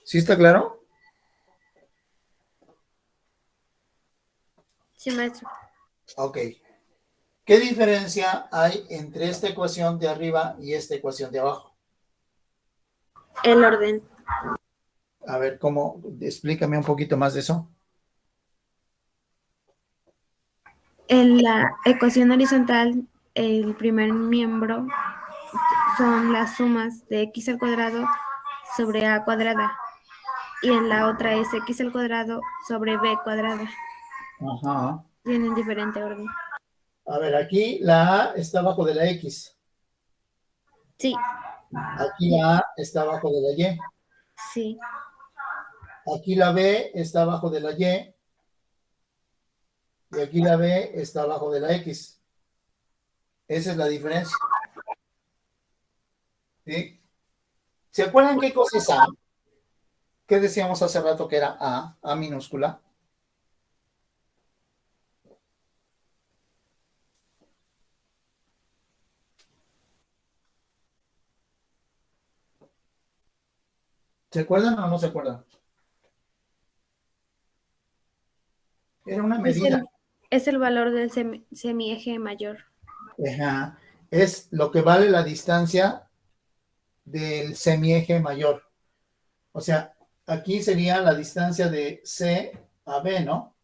¿Sí está claro? Sí, maestro. Ok. ¿Qué diferencia hay entre esta ecuación de arriba y esta ecuación de abajo? El orden. A ver, ¿cómo? Explícame un poquito más de eso. En la ecuación horizontal, el primer miembro son las sumas de x al cuadrado sobre a cuadrada. Y en la otra es x al cuadrado sobre b cuadrada. Ajá. Tienen diferente orden. A ver, aquí la A está abajo de la X. Sí, Aquí la A está abajo de la Y. sí, Aquí la B está abajo de la Y. Y aquí la B está abajo de la X. Esa es la diferencia. ¿Sí? ¿Se acuerdan qué cosa es A? ¿Qué decíamos hace rato que era A minúscula? ¿Se acuerdan o no se acuerdan? Era una medida. es el valor del semieje mayor. Ajá. Es lo que vale la distancia del semieje mayor. O sea, aquí sería la distancia de C a B, ¿no?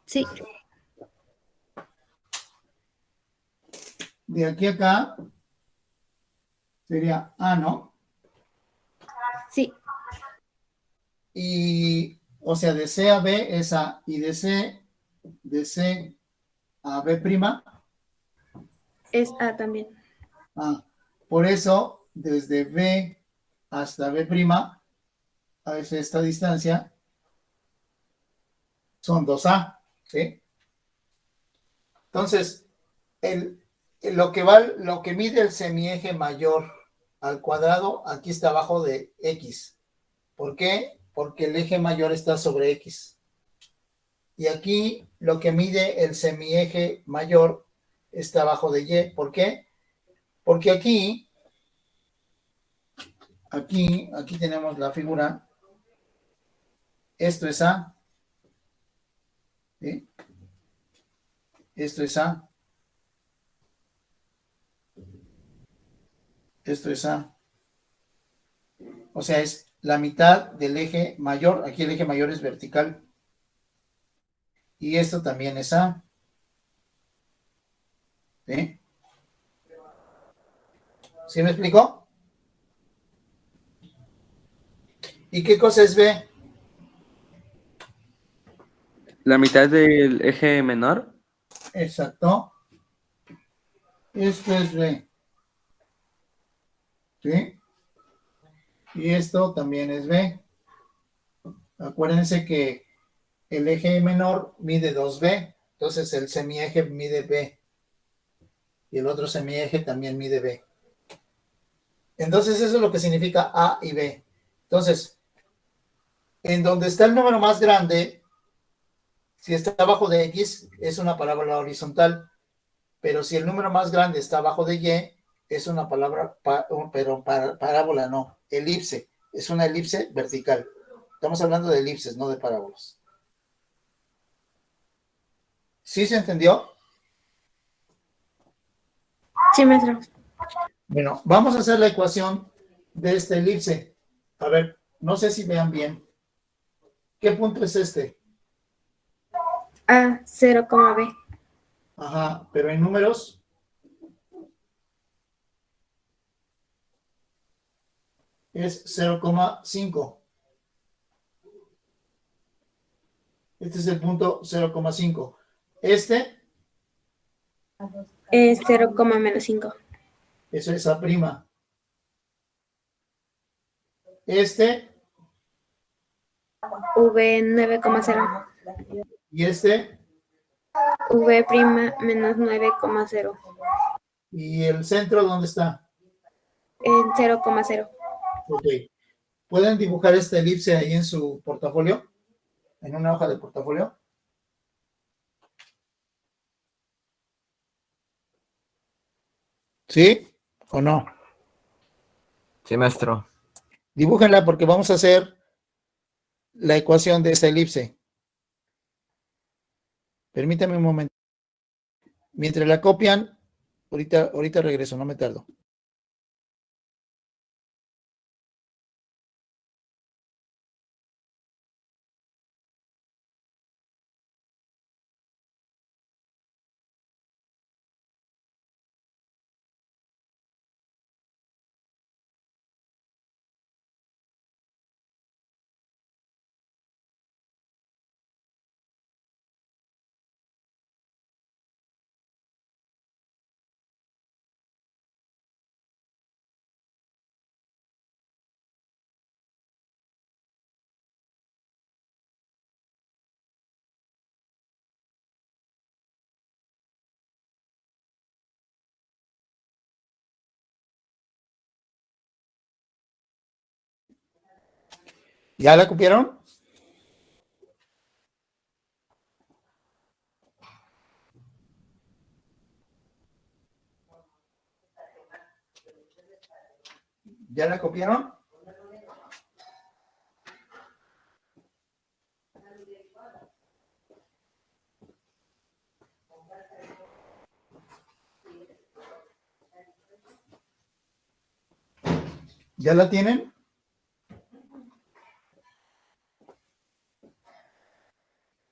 Sí, de aquí a acá sería A, ¿no? Sí, Y, o sea, de C a B es A, y de C a B prima, es A también. A. Por eso, desde B hasta B prima, a esta distancia, son 2A, ¿sí? Entonces, lo que mide el semieje mayor al cuadrado, aquí está abajo de X. ¿Por qué? Porque el eje mayor está sobre X. Y aquí lo que mide el semieje mayor está abajo de Y. ¿Por qué? Porque aquí tenemos la figura. Esto es A. ¿Sí? Esto es A. Esto es A. O sea, es la mitad del eje mayor. Aquí el eje mayor es vertical. Y esto también es A. ¿Sí? ¿Sí me explicó? ¿Y qué cosa es B? La mitad del eje menor. Exacto. Esto es B. ¿Sí? Y esto también es B. Acuérdense que el eje menor mide 2B. Entonces el semieje mide B. Y el otro semieje también mide B. Entonces eso es lo que significa A y B. Entonces, en donde está el número más grande, si está abajo de X, es una parábola horizontal. Pero si el número más grande está abajo de Y, es una parábola no, elipse. Es una elipse vertical. Estamos hablando de elipses, no de parábolas. ¿Sí se entendió? Sí, maestro. Bueno, vamos a hacer la ecuación de esta elipse. A ver, no sé si vean bien. ¿Qué punto es este? A, 0, B. Ajá, pero en números es 0,5. Este es el punto 0,5. Este, Es 0, -5. eso es A'. Este V, 9,0. y este V', menos 9,0. y el centro, ¿dónde está? En 0,0. Ok. ¿Pueden dibujar esta elipse ahí en su portafolio? ¿En una hoja de portafolio? ¿Sí o no? Sí, maestro. Dibújenla porque vamos a hacer la ecuación de esta elipse. Permítame un momento. Mientras la copian, ahorita regreso, no me tardo. ¿Ya la copiaron? ¿Ya la copiaron? ¿Ya la tienen?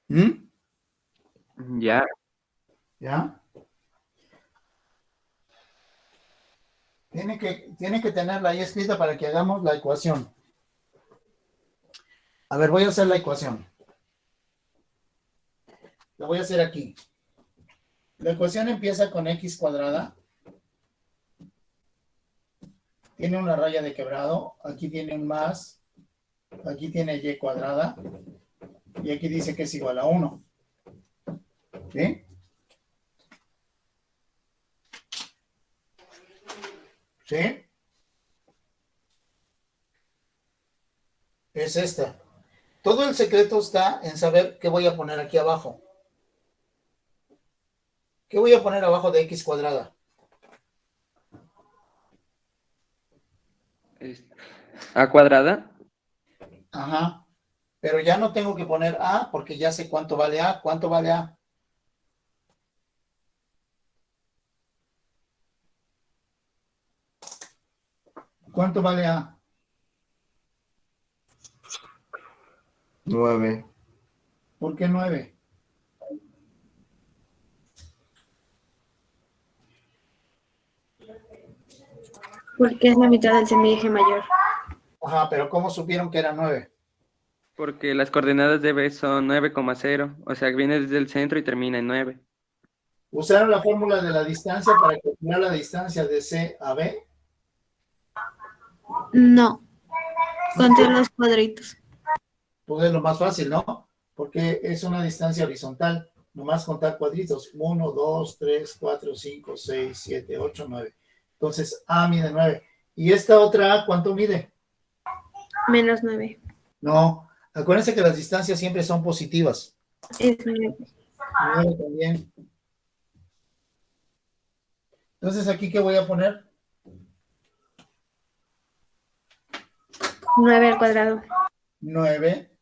¿Mm? Ya. ¿Ya? Tiene que tenerla ahí escrita para que hagamos la ecuación. A ver, voy a hacer la ecuación. La voy a hacer aquí. La ecuación empieza con x cuadrada. Tiene una raya de quebrado. Aquí tiene un más. Aquí tiene y cuadrada. Y aquí dice que es igual a 1. ¿Sí? ¿Sí? Es esta. Todo el secreto está en saber qué voy a poner aquí abajo. ¿Qué voy a poner abajo de x cuadrada? A cuadrada. Ajá. Pero ya no tengo que poner a porque ya sé cuánto vale a. ¿Cuánto vale a? ¿Cuánto vale a? 9. ¿Por qué 9? Porque es la mitad del semieje mayor. Ajá, pero ¿cómo supieron que era 9? Porque las coordenadas de B son 9,0. O sea, viene desde el centro y termina en 9. ¿Usaron la fórmula de la distancia para calcular la distancia de C a B? No, conté los cuadritos. Pues es lo más fácil, ¿no? Porque es una distancia horizontal. Nomás contar cuadritos. 1, 2, 3, 4, 5, 6, 7, 8, 9. Entonces, A mide 9. ¿Y esta otra A cuánto mide? Menos 9. No. Acuérdense que las distancias siempre son positivas. Es 9. 9 también. Entonces, ¿aquí qué voy a poner? 9 al cuadrado. 9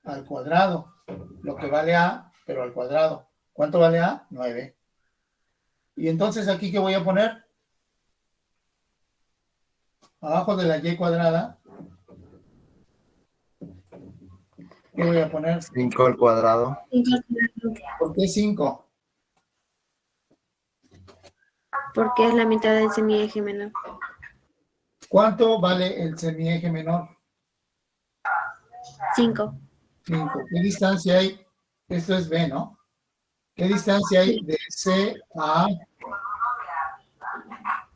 al cuadrado. Lo que vale A, pero al cuadrado. ¿Cuánto vale A? 9. Y entonces, ¿aquí qué voy a poner? Abajo de la y cuadrada. ¿Qué voy a poner? 5 al cuadrado. 5 al cuadrado. ¿Por qué 5? Porque es la mitad del semieje menor. ¿Cuánto vale el semieje menor? 5. 5. ¿Qué distancia hay? Esto es B, ¿no? ¿Qué distancia hay de C a A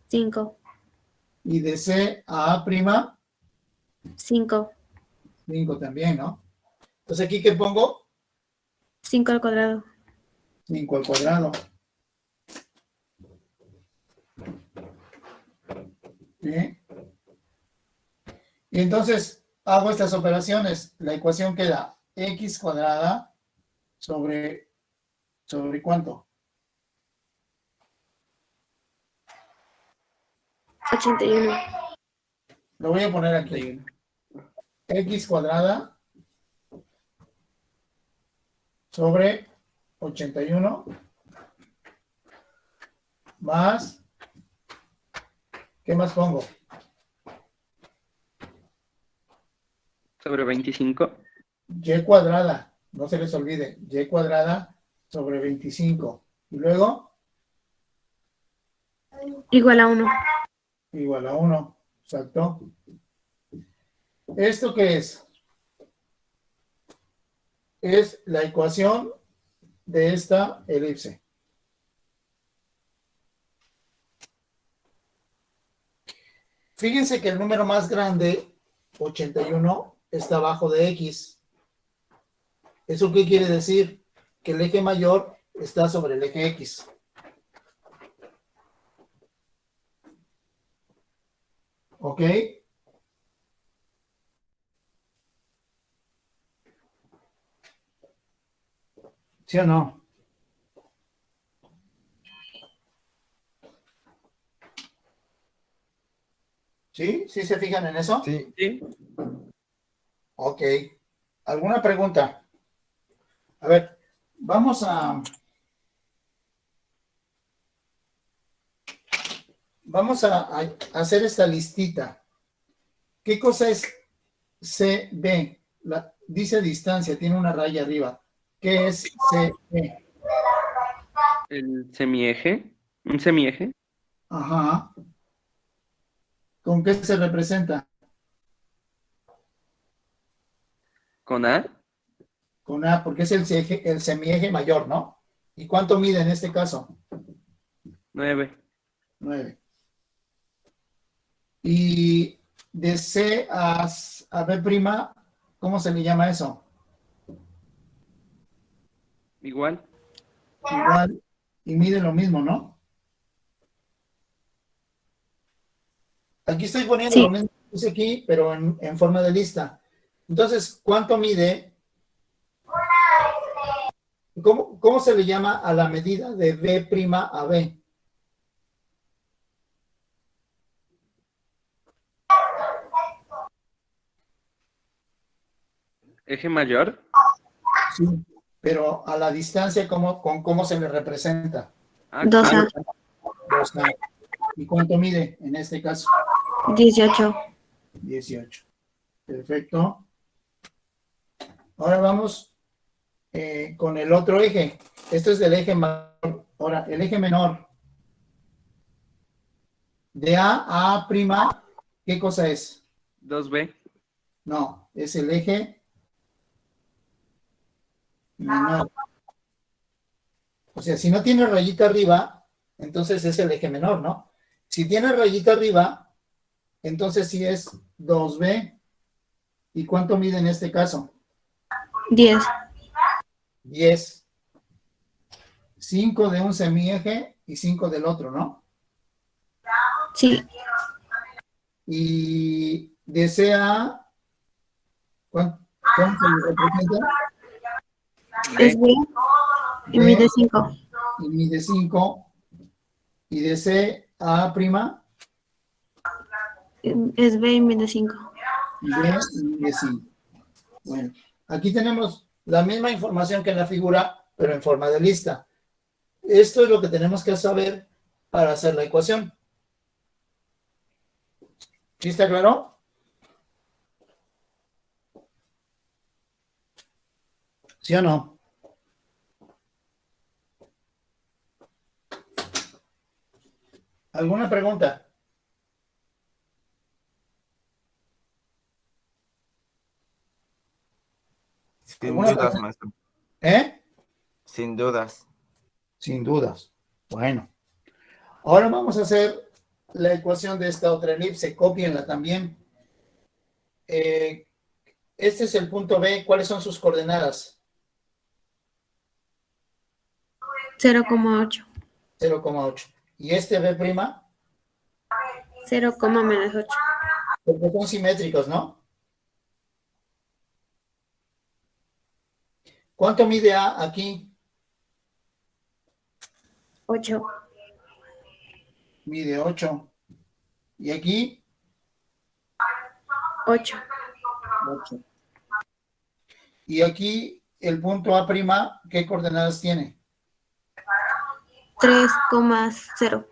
5. y de C a A prima? 5. 5 también, ¿no? Entonces, ¿aquí qué pongo? 5 al cuadrado. 5 al cuadrado. ¿Sí? Y entonces hago estas operaciones. La ecuación queda x cuadrada sobre ¿cuánto? 81. Lo voy a poner aquí. X cuadrada sobre 81 más, ¿qué más pongo? Sobre 25. Y cuadrada, no se les olvide, y cuadrada sobre 25. Y luego, Igual a 1. igual a 1. Exacto. ¿Esto qué es? Es la ecuación de esta elipse. Fíjense que el número más grande, 81, está abajo de X. ¿Eso qué quiere decir? Que el eje mayor está sobre el eje X. ¿Ok? ¿Sí o no? ¿Sí? ¿Sí se fijan en eso? Sí. Sí. Ok. ¿Alguna pregunta? A ver, vamos a hacer esta listita. ¿Qué cosa es CB? Dice distancia, tiene una raya arriba. ¿Qué es CB? El semieje. Un semieje. Ajá. ¿Con qué se representa? ¿Con A? Con A, porque es el semieje mayor, ¿no? ¿Y cuánto mide en este caso? 9. 9. Y de C a B', ¿cómo se le llama eso? Igual. Igual, y mide lo mismo, ¿no? Aquí estoy poniendo Sí. lo mismo que puse aquí, pero en forma de lista. Entonces, ¿cuánto mide? ¿Cómo se le llama a la medida de B' a B? ¿Eje mayor? Sí, pero a la distancia, ¿cómo se le representa? Ah, 2A, 2A. ¿Y cuánto mide en este caso? 18. 18. Perfecto. Ahora vamos con el otro eje. Esto es del eje mayor. Ahora, el eje menor. De A a A', ¿qué cosa es? 2B. No, es el eje menor. O sea, si no tiene rayita arriba, entonces es el eje menor, ¿no? Si tiene rayita arriba, entonces sí es 2B. ¿Y cuánto mide en este caso? 10. 10. 5 de un semieje y 5 del otro, ¿no? Sí. Y desea, ¿cuánto se le representa? Es B y mide 5. Y mide 5. Y de C a A', Es B y mide 5. B y mide 5. Bueno, aquí tenemos la misma información que en la figura, pero en forma de lista. Esto es lo que tenemos que saber para hacer la ecuación. ¿Sí está claro? ¿Sí o no? ¿Alguna pregunta? Sin ¿Alguna dudas, pregunta? maestro. ¿Eh? Sin dudas. Sin dudas. Bueno, ahora vamos a hacer la ecuación de esta otra elipse. Cópienla también. Este es el punto B. ¿Cuáles son sus coordenadas? 0,8. 0,8. ¿Y este B'? 0, menos 8. Porque son simétricos, ¿no? ¿Cuánto mide A aquí? 8. Mide 8. ¿Y aquí? 8. 8. ¿Y aquí el punto A', qué coordenadas tiene? 3,0.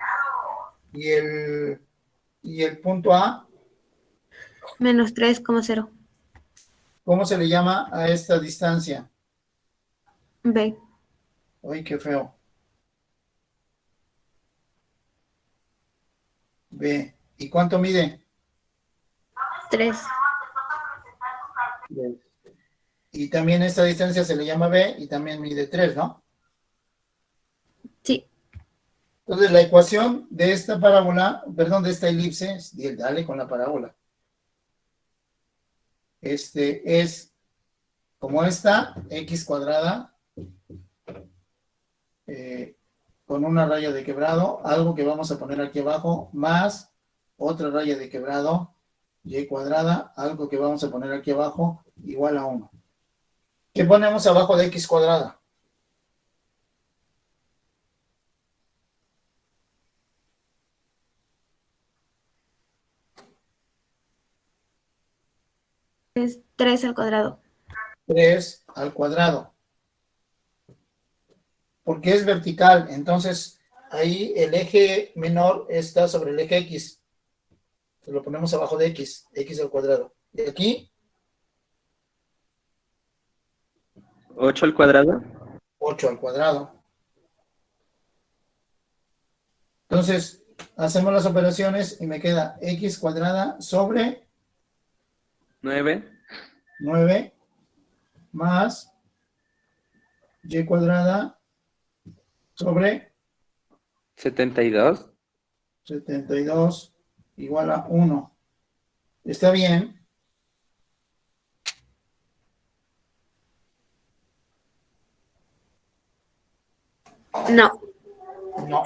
¿Y el punto A? Menos 3,0. ¿Cómo se le llama a esta distancia? B. Uy, qué feo. B. ¿Y cuánto mide? 3. Y también esta distancia se le llama B y también mide 3, ¿no? Sí. Entonces la ecuación de esta parábola, perdón, de esta elipse, dale con la parábola. Es como esta, x cuadrada, con una raya de quebrado, algo que vamos a poner aquí abajo, más otra raya de quebrado, y cuadrada, algo que vamos a poner aquí abajo, igual a 1. ¿Qué ponemos abajo de x cuadrada? Es 3 al cuadrado. 3 al cuadrado. Porque es vertical, entonces ahí el eje menor está sobre el eje x. Lo ponemos abajo de x al cuadrado. Y aquí, 8 al cuadrado. 8 al cuadrado. Entonces, Hacemos las operaciones y me queda x cuadrada sobre 9 9 más y cuadrada sobre 72. 72 igual a 1. ¿Está bien? No, No.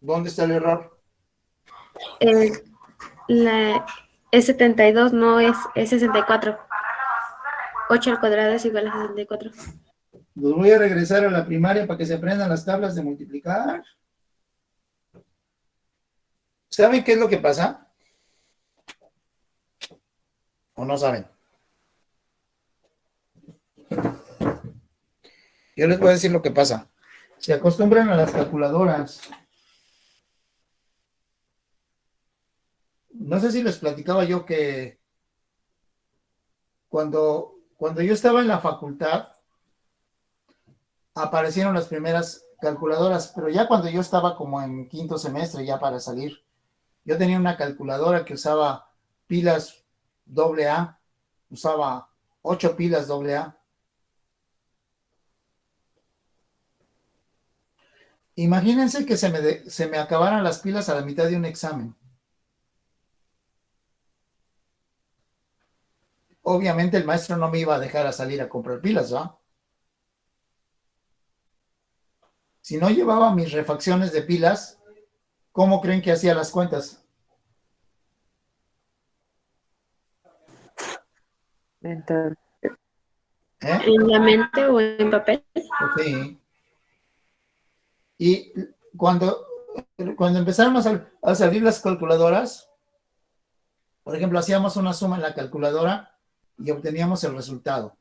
¿Dónde está el error? es 72, no es 64. 8 al cuadrado es igual a 64. Los voy a regresar a la primaria para que se aprendan las tablas de multiplicar. ¿Saben qué es lo que pasa? ¿O no saben? Yo les voy a decir lo que pasa. Se acostumbran a las calculadoras. No sé si les platicaba yo que cuando yo estaba en la facultad, aparecieron las primeras calculadoras, pero ya cuando yo estaba como en quinto semestre, ya para salir, yo tenía una calculadora que usaba pilas AA, usaba 8 pilas AA. Imagínense que se me acabaran las pilas a la mitad de un examen. Obviamente el maestro no me iba a dejar a salir a comprar pilas, ¿va? Si no llevaba mis refacciones de pilas, ¿cómo creen que hacía las cuentas? Entonces, ¿En la mente o en papel? Sí. Y cuando empezaron a salir las calculadoras, por ejemplo, hacíamos una suma en la calculadora y obteníamos el resultado.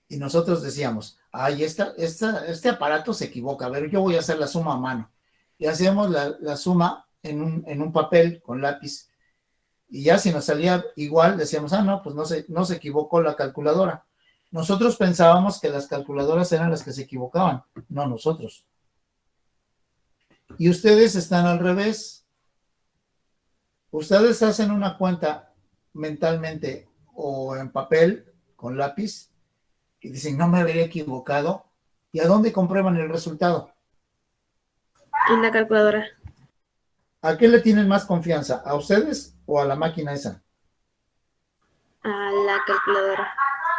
Y nosotros decíamos, ay, este aparato se equivoca, a ver, yo voy a hacer la suma a mano. Y hacíamos la suma en un papel con lápiz. Y ya si nos salía igual, decíamos, no, pues no se equivocó la calculadora. Nosotros pensábamos que las calculadoras eran las que se equivocaban, no nosotros. Y ustedes están al revés. Ustedes hacen una cuenta mentalmente o en papel con lápiz y dicen, no me habría equivocado. ¿Y a dónde comprueban el resultado? En la calculadora. ¿A qué le tienen más confianza? ¿A ustedes o a la máquina esa? A la calculadora.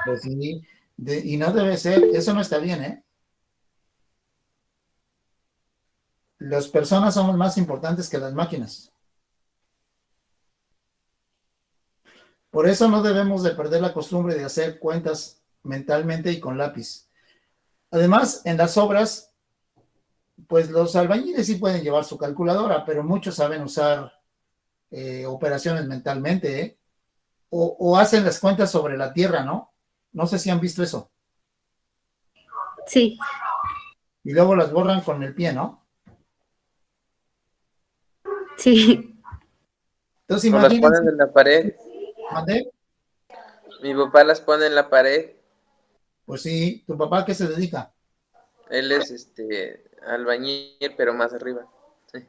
Pues sí, y no debe ser, eso no está bien, ¿eh? Las personas somos más importantes que las máquinas. Por eso no debemos de perder la costumbre de hacer cuentas mentalmente y con lápiz. Además, en las obras, pues los albañiles sí pueden llevar su calculadora, pero muchos saben usar operaciones mentalmente, ¿eh? O hacen las cuentas sobre la tierra, ¿no? No sé si han visto eso. Sí, Y luego las borran con el pie, ¿no? sí. Entonces, O las imagínense. ponen en la pared. ¿Mandé? Mi papá las pone en la pared. Pues sí, ¿tu papá a qué se dedica? Él es albañil, pero más arriba. Sí.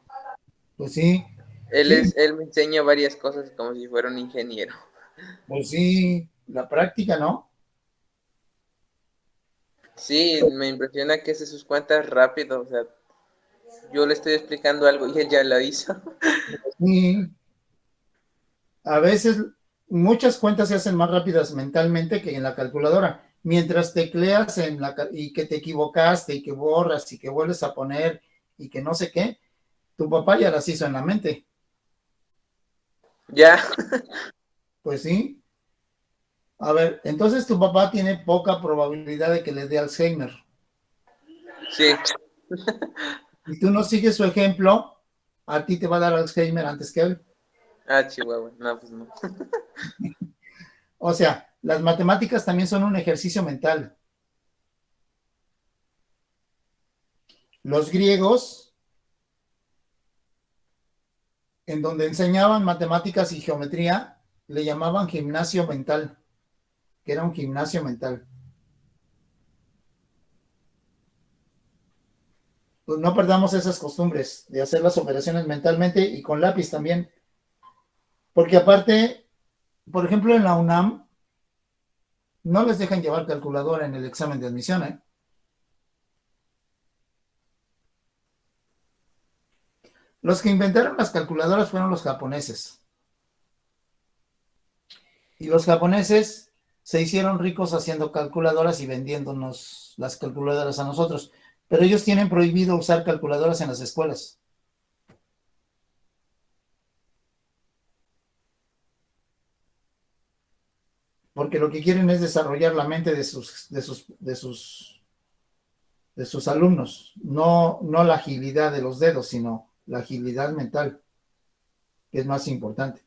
Pues sí, Él me enseña varias cosas como si fuera un ingeniero. pues sí, la práctica, ¿no? Sí, me impresiona que hace sus cuentas rápido. O sea, yo le estoy explicando algo y él ya lo hizo. Sí. A veces muchas cuentas se hacen más rápidas mentalmente que en la calculadora. Mientras tecleas y que te equivocaste y que borras y que vuelves a poner y que no sé qué, tu papá ya las hizo en la mente. Ya. Pues sí. A ver, entonces tu papá tiene poca probabilidad de que le dé Alzheimer. Sí. Si tú no sigues su ejemplo, a ti te va a dar Alzheimer antes que a él. Ah, Chihuahua. No, pues no. O sea, las matemáticas también son un ejercicio mental. Los griegos, en donde enseñaban matemáticas y geometría, le llamaban gimnasio mental, que era un gimnasio mental. pues no perdamos esas costumbres de hacer las operaciones mentalmente y con lápiz también. Porque aparte, por ejemplo, en la UNAM, no les dejan llevar calculadora en el examen de admisión, ¿eh? Los que inventaron las calculadoras fueron los japoneses. Y los japoneses se hicieron ricos haciendo calculadoras y vendiéndonos las calculadoras a nosotros. Pero ellos tienen prohibido usar calculadoras en las escuelas. Porque lo que quieren es desarrollar la mente de sus alumnos. No la agilidad de los dedos, sino la agilidad mental, que es más importante.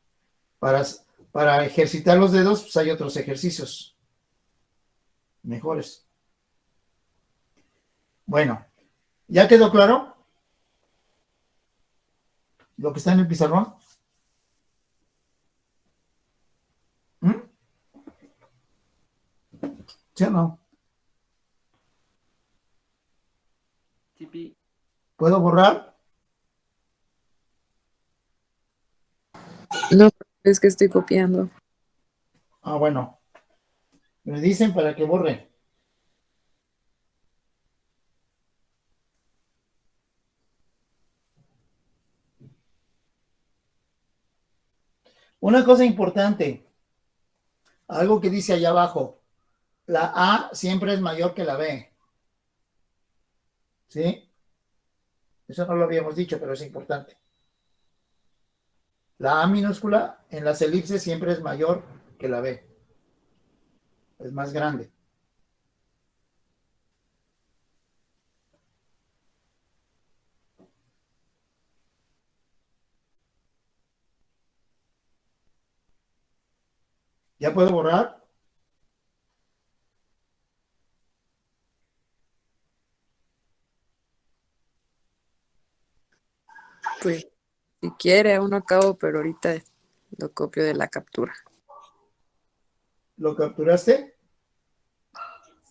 Para ejercitar los dedos, pues hay otros ejercicios mejores. Bueno, ¿ya quedó claro lo que está en el pizarrón? ¿Mm? ¿Sí o no? Tipi. ¿Puedo borrar? No, es que estoy copiando. Ah, bueno. Me dicen para que borre. Una cosa importante, algo que dice allá abajo, la A siempre es mayor que la B. ¿Sí? Eso no lo habíamos dicho, pero es importante. La A minúscula en las elipses siempre es mayor que la B. Es más grande. ¿Ya puedo borrar? Pues si quiere, aún no acabo, pero ahorita lo copio de la captura. ¿Lo capturaste?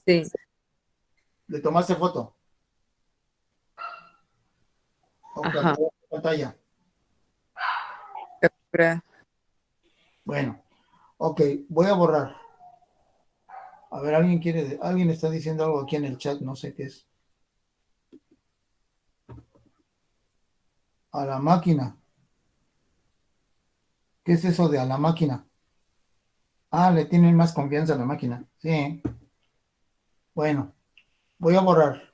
Sí, ¿Le tomaste foto? ¿O ajá, capturaste pantalla? captura. Bueno, ok, voy a borrar. A ver, alguien está diciendo algo aquí en el chat, no sé qué es. A la máquina. ¿Qué es eso de a la máquina? Ah, le tienen más confianza a la máquina. Sí. Bueno, voy a borrar.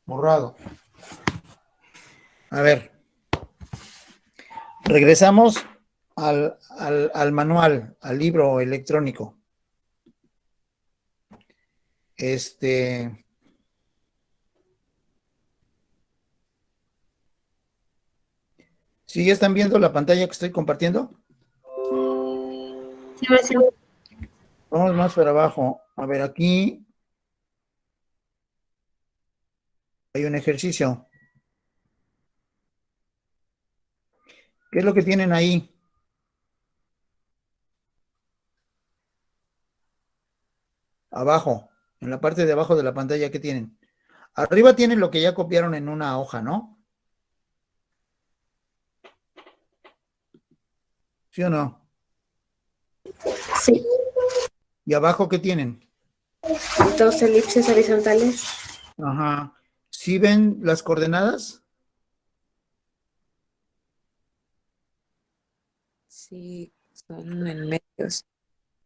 Borrado. A ver, regresamos al manual, al libro electrónico. ¿Sí están viendo la pantalla que estoy compartiendo? Sí, maestro. Vamos más para abajo. A ver, aquí hay un ejercicio. ¿Qué es lo que tienen ahí? Abajo, en la parte de abajo de la pantalla, ¿qué tienen? Arriba tienen lo que ya copiaron en una hoja, ¿no? ¿Sí o no? Sí. ¿Y abajo qué tienen? Dos elipses horizontales. Ajá. ¿Sí ven las coordenadas? Sí, son en medios.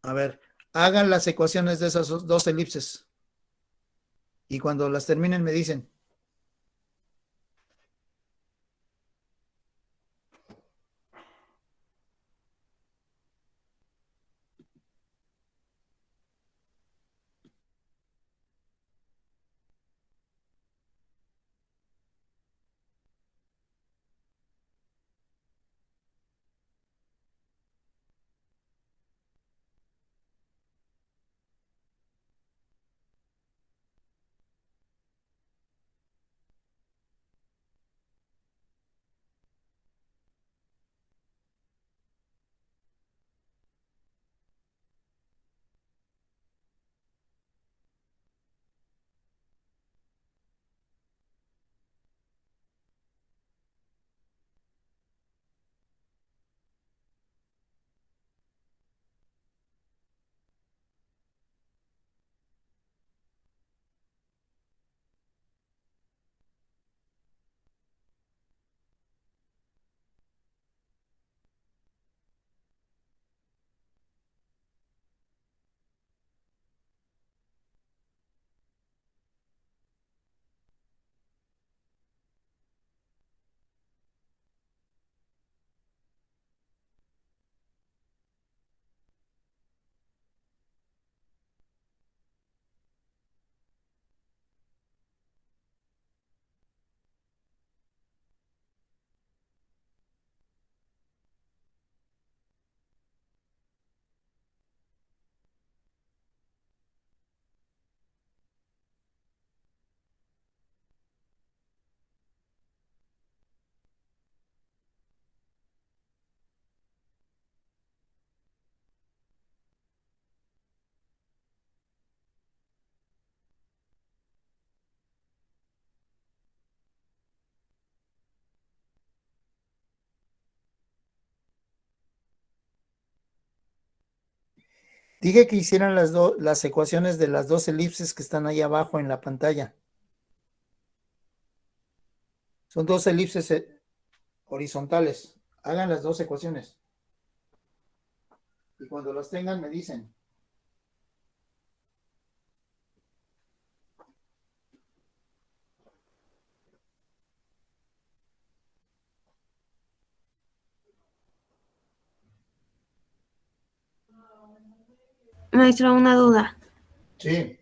A ver, hagan las ecuaciones de esas dos elipses. Y cuando las terminen me dicen. Dije que hicieran las ecuaciones de las dos elipses que están ahí abajo en la pantalla. Son dos elipses horizontales. Hagan las dos ecuaciones. Y cuando las tengan me dicen. Maestro, una duda. Sí.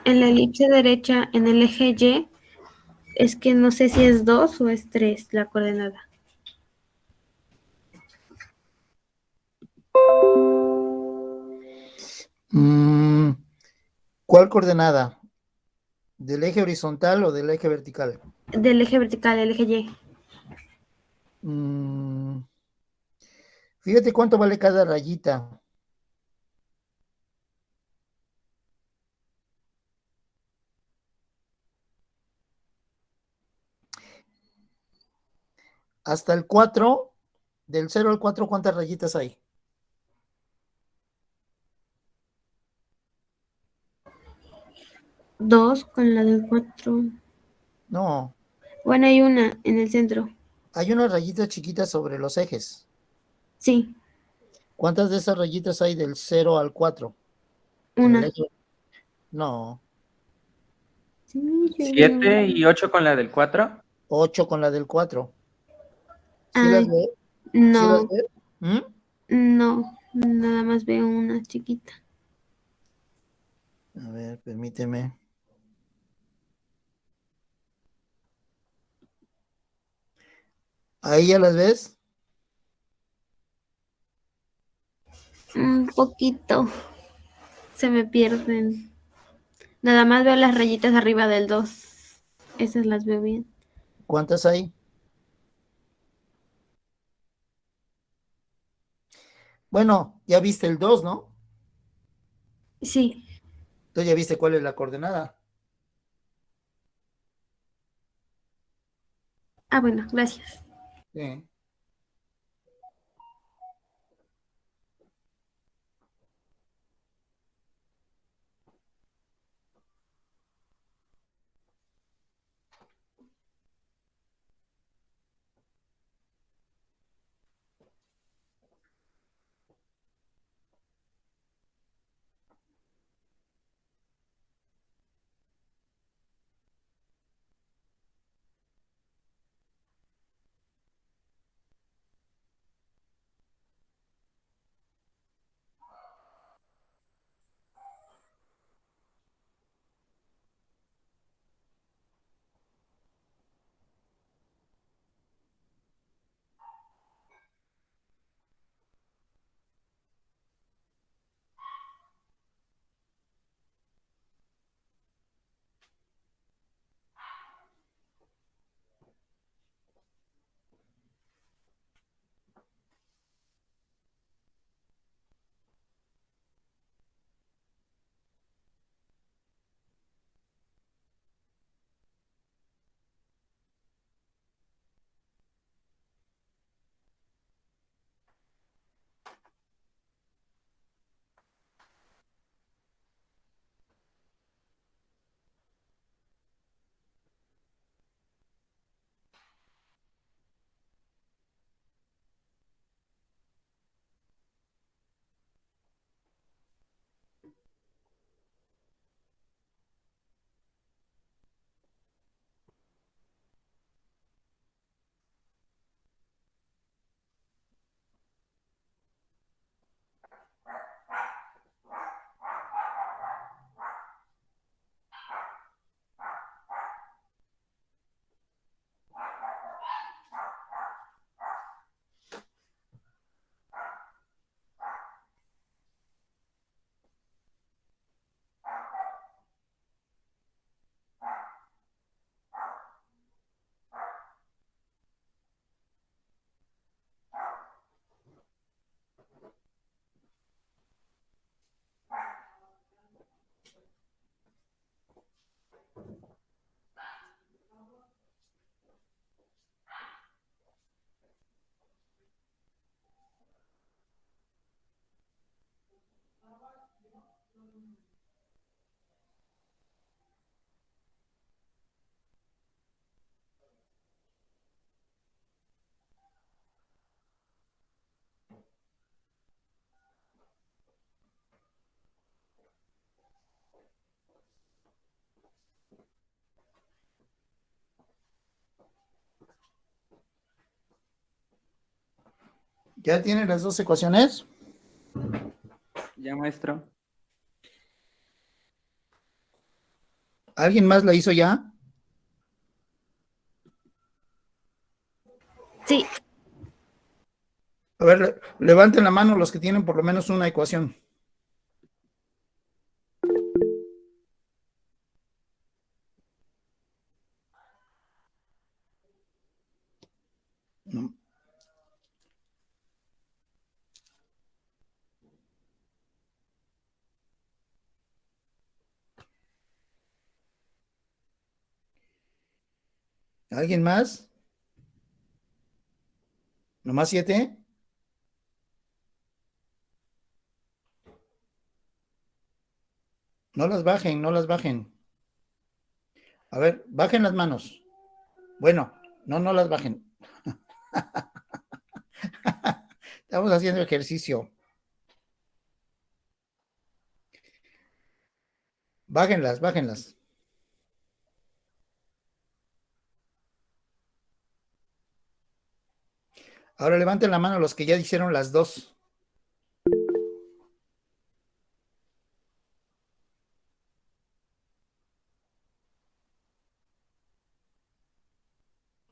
En la elipse derecha, en el eje Y, es que no sé si es 2 o es 3 la coordenada. ¿Cuál coordenada? ¿Del eje horizontal o del eje vertical? Del eje vertical, el eje Y. Fíjate cuánto vale cada rayita. Hasta el 4, del 0 al 4, ¿cuántas rayitas hay? Dos con la del 4. No, Bueno, hay una en el centro. hay unas rayitas chiquitas sobre los ejes. Sí, ¿Cuántas de esas rayitas hay del 0 al 4? En el una. eje. No, Sí, yo vi 7 una. y 8 con la del 4. 8 con la del 4. ¿Sí las Ay, ve? ¿Sí las no, ve? ¿Mm? no, nada más veo una chiquita. A ver, permíteme. ¿Ahí ya las ves? Un poquito. Se me pierden. Nada más veo las rayitas arriba del 2. Esas las veo bien. ¿Cuántas hay? Bueno, ya viste el 2, ¿no? Sí. Tú ya viste cuál es la coordenada. Ah, bueno, gracias. Sí. ¿Ya tienen las dos ecuaciones? Ya, maestro. ¿Alguien más la hizo ya? Sí, A ver, levanten la mano los que tienen por lo menos una ecuación. No. ¿Alguien más? ¿Nomás 7? No las bajen, no las bajen. A ver, bajen las manos. Bueno, no las bajen. Estamos haciendo ejercicio. Bájenlas, bájenlas. Ahora levanten la mano los que ya hicieron las dos.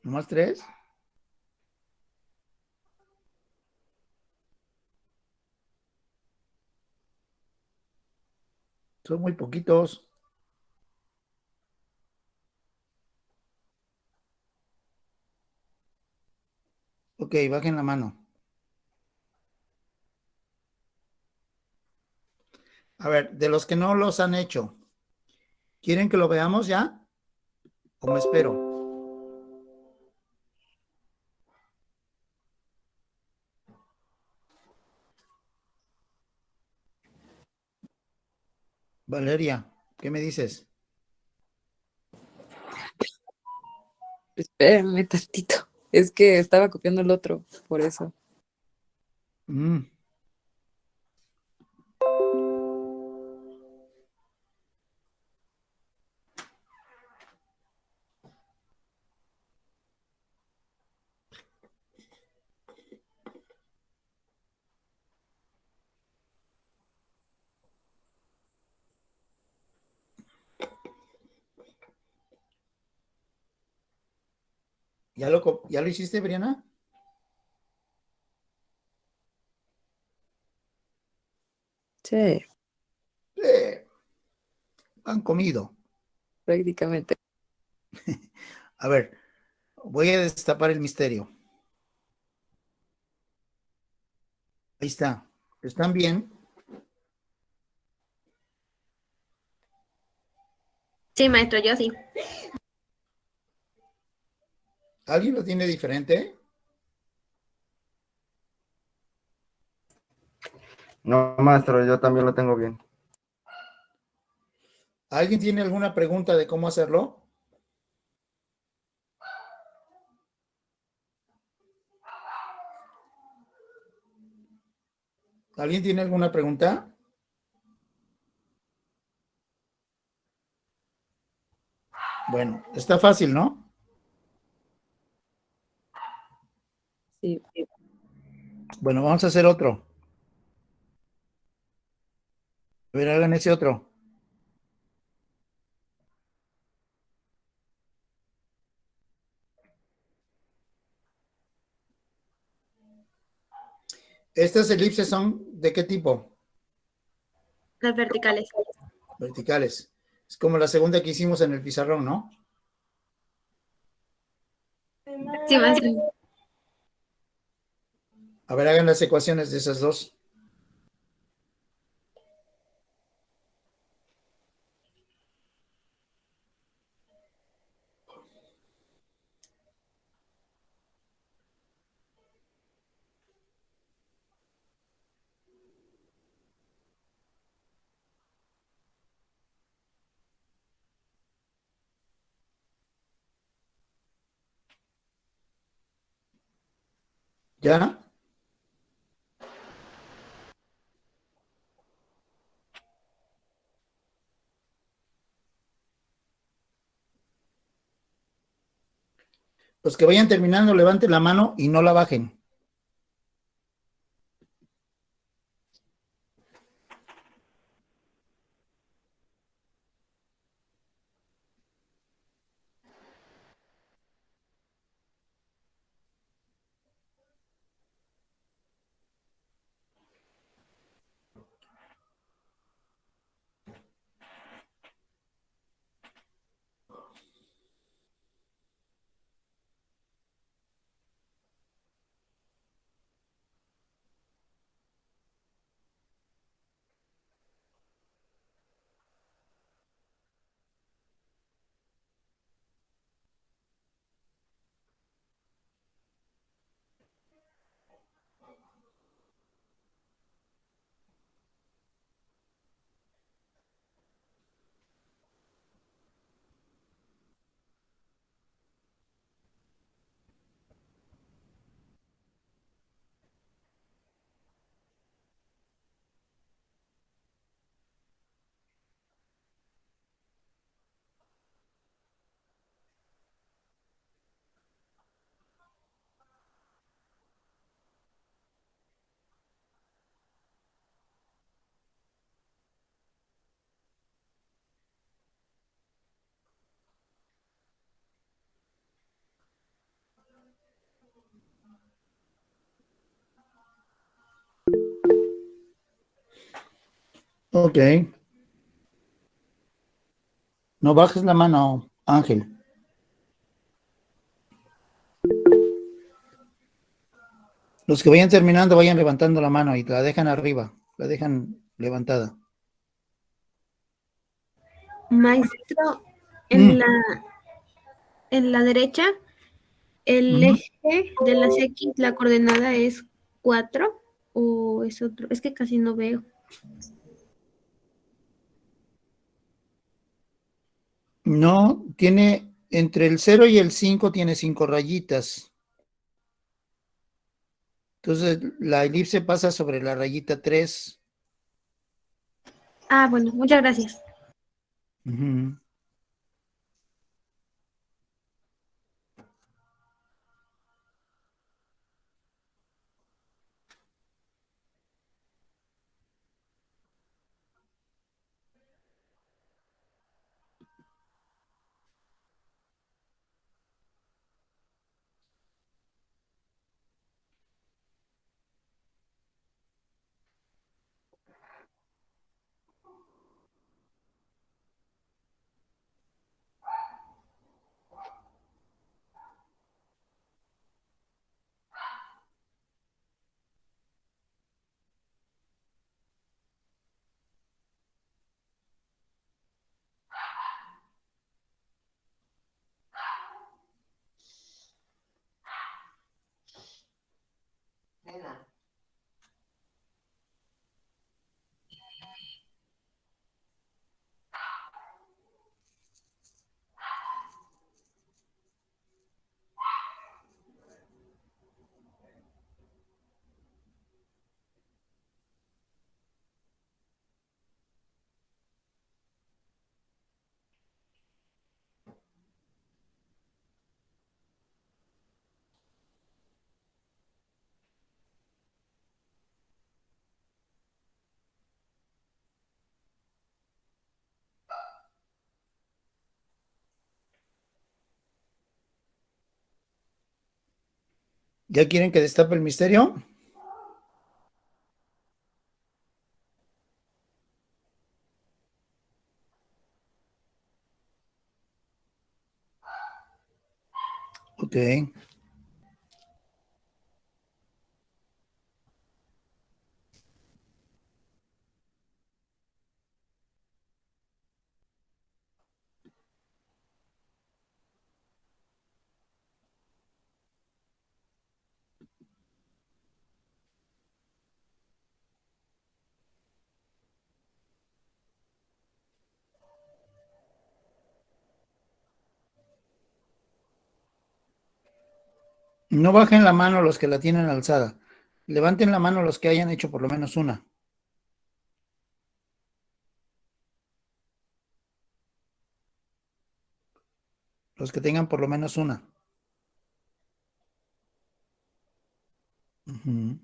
¿Nomás 3? Son muy poquitos. Ok, bajen la mano. A ver, de los que no los han hecho, ¿quieren que lo veamos ya? ¿O me espero? Valeria, ¿qué me dices? Espérenme tantito. Es que estaba copiando el otro, por eso. Mm, ¿Ya lo hiciste, Briana? Sí, Han comido. prácticamente. A ver, voy a destapar el misterio. Ahí está. ¿Están bien? sí, maestro, yo sí. ¿Alguien lo tiene diferente? No, maestro, yo también lo tengo bien. ¿Alguien tiene alguna pregunta de cómo hacerlo? ¿Alguien tiene alguna pregunta? Bueno, está fácil, ¿no? Sí. Bueno, vamos a hacer otro. A ver, hagan ese otro. ¿Estas elipses son de qué tipo? Las verticales. Verticales. Es como la segunda que hicimos en el pizarrón, ¿no? Sí, maestro. A ver, hagan las ecuaciones de esas dos. ¿Ya? Los que vayan terminando, levanten la mano y no la bajen. Ok. No bajes la mano, Ángel. Los que vayan terminando, vayan levantando la mano y la dejan arriba, la dejan levantada. Maestro, Mm. en la derecha, el Ujú. eje de las X, la coordenada es 4 o es otro. Es que casi no veo. No, tiene entre el 0 y el 5 tiene 5 rayitas. Entonces la elipse pasa sobre la rayita 3. Ah, bueno, muchas gracias. Ujú. ¿Ya quieren que destape el misterio? Ok. No bajen la mano los que la tienen alzada. Levanten la mano los que hayan hecho por lo menos una. Los que tengan por lo menos una. Ujú.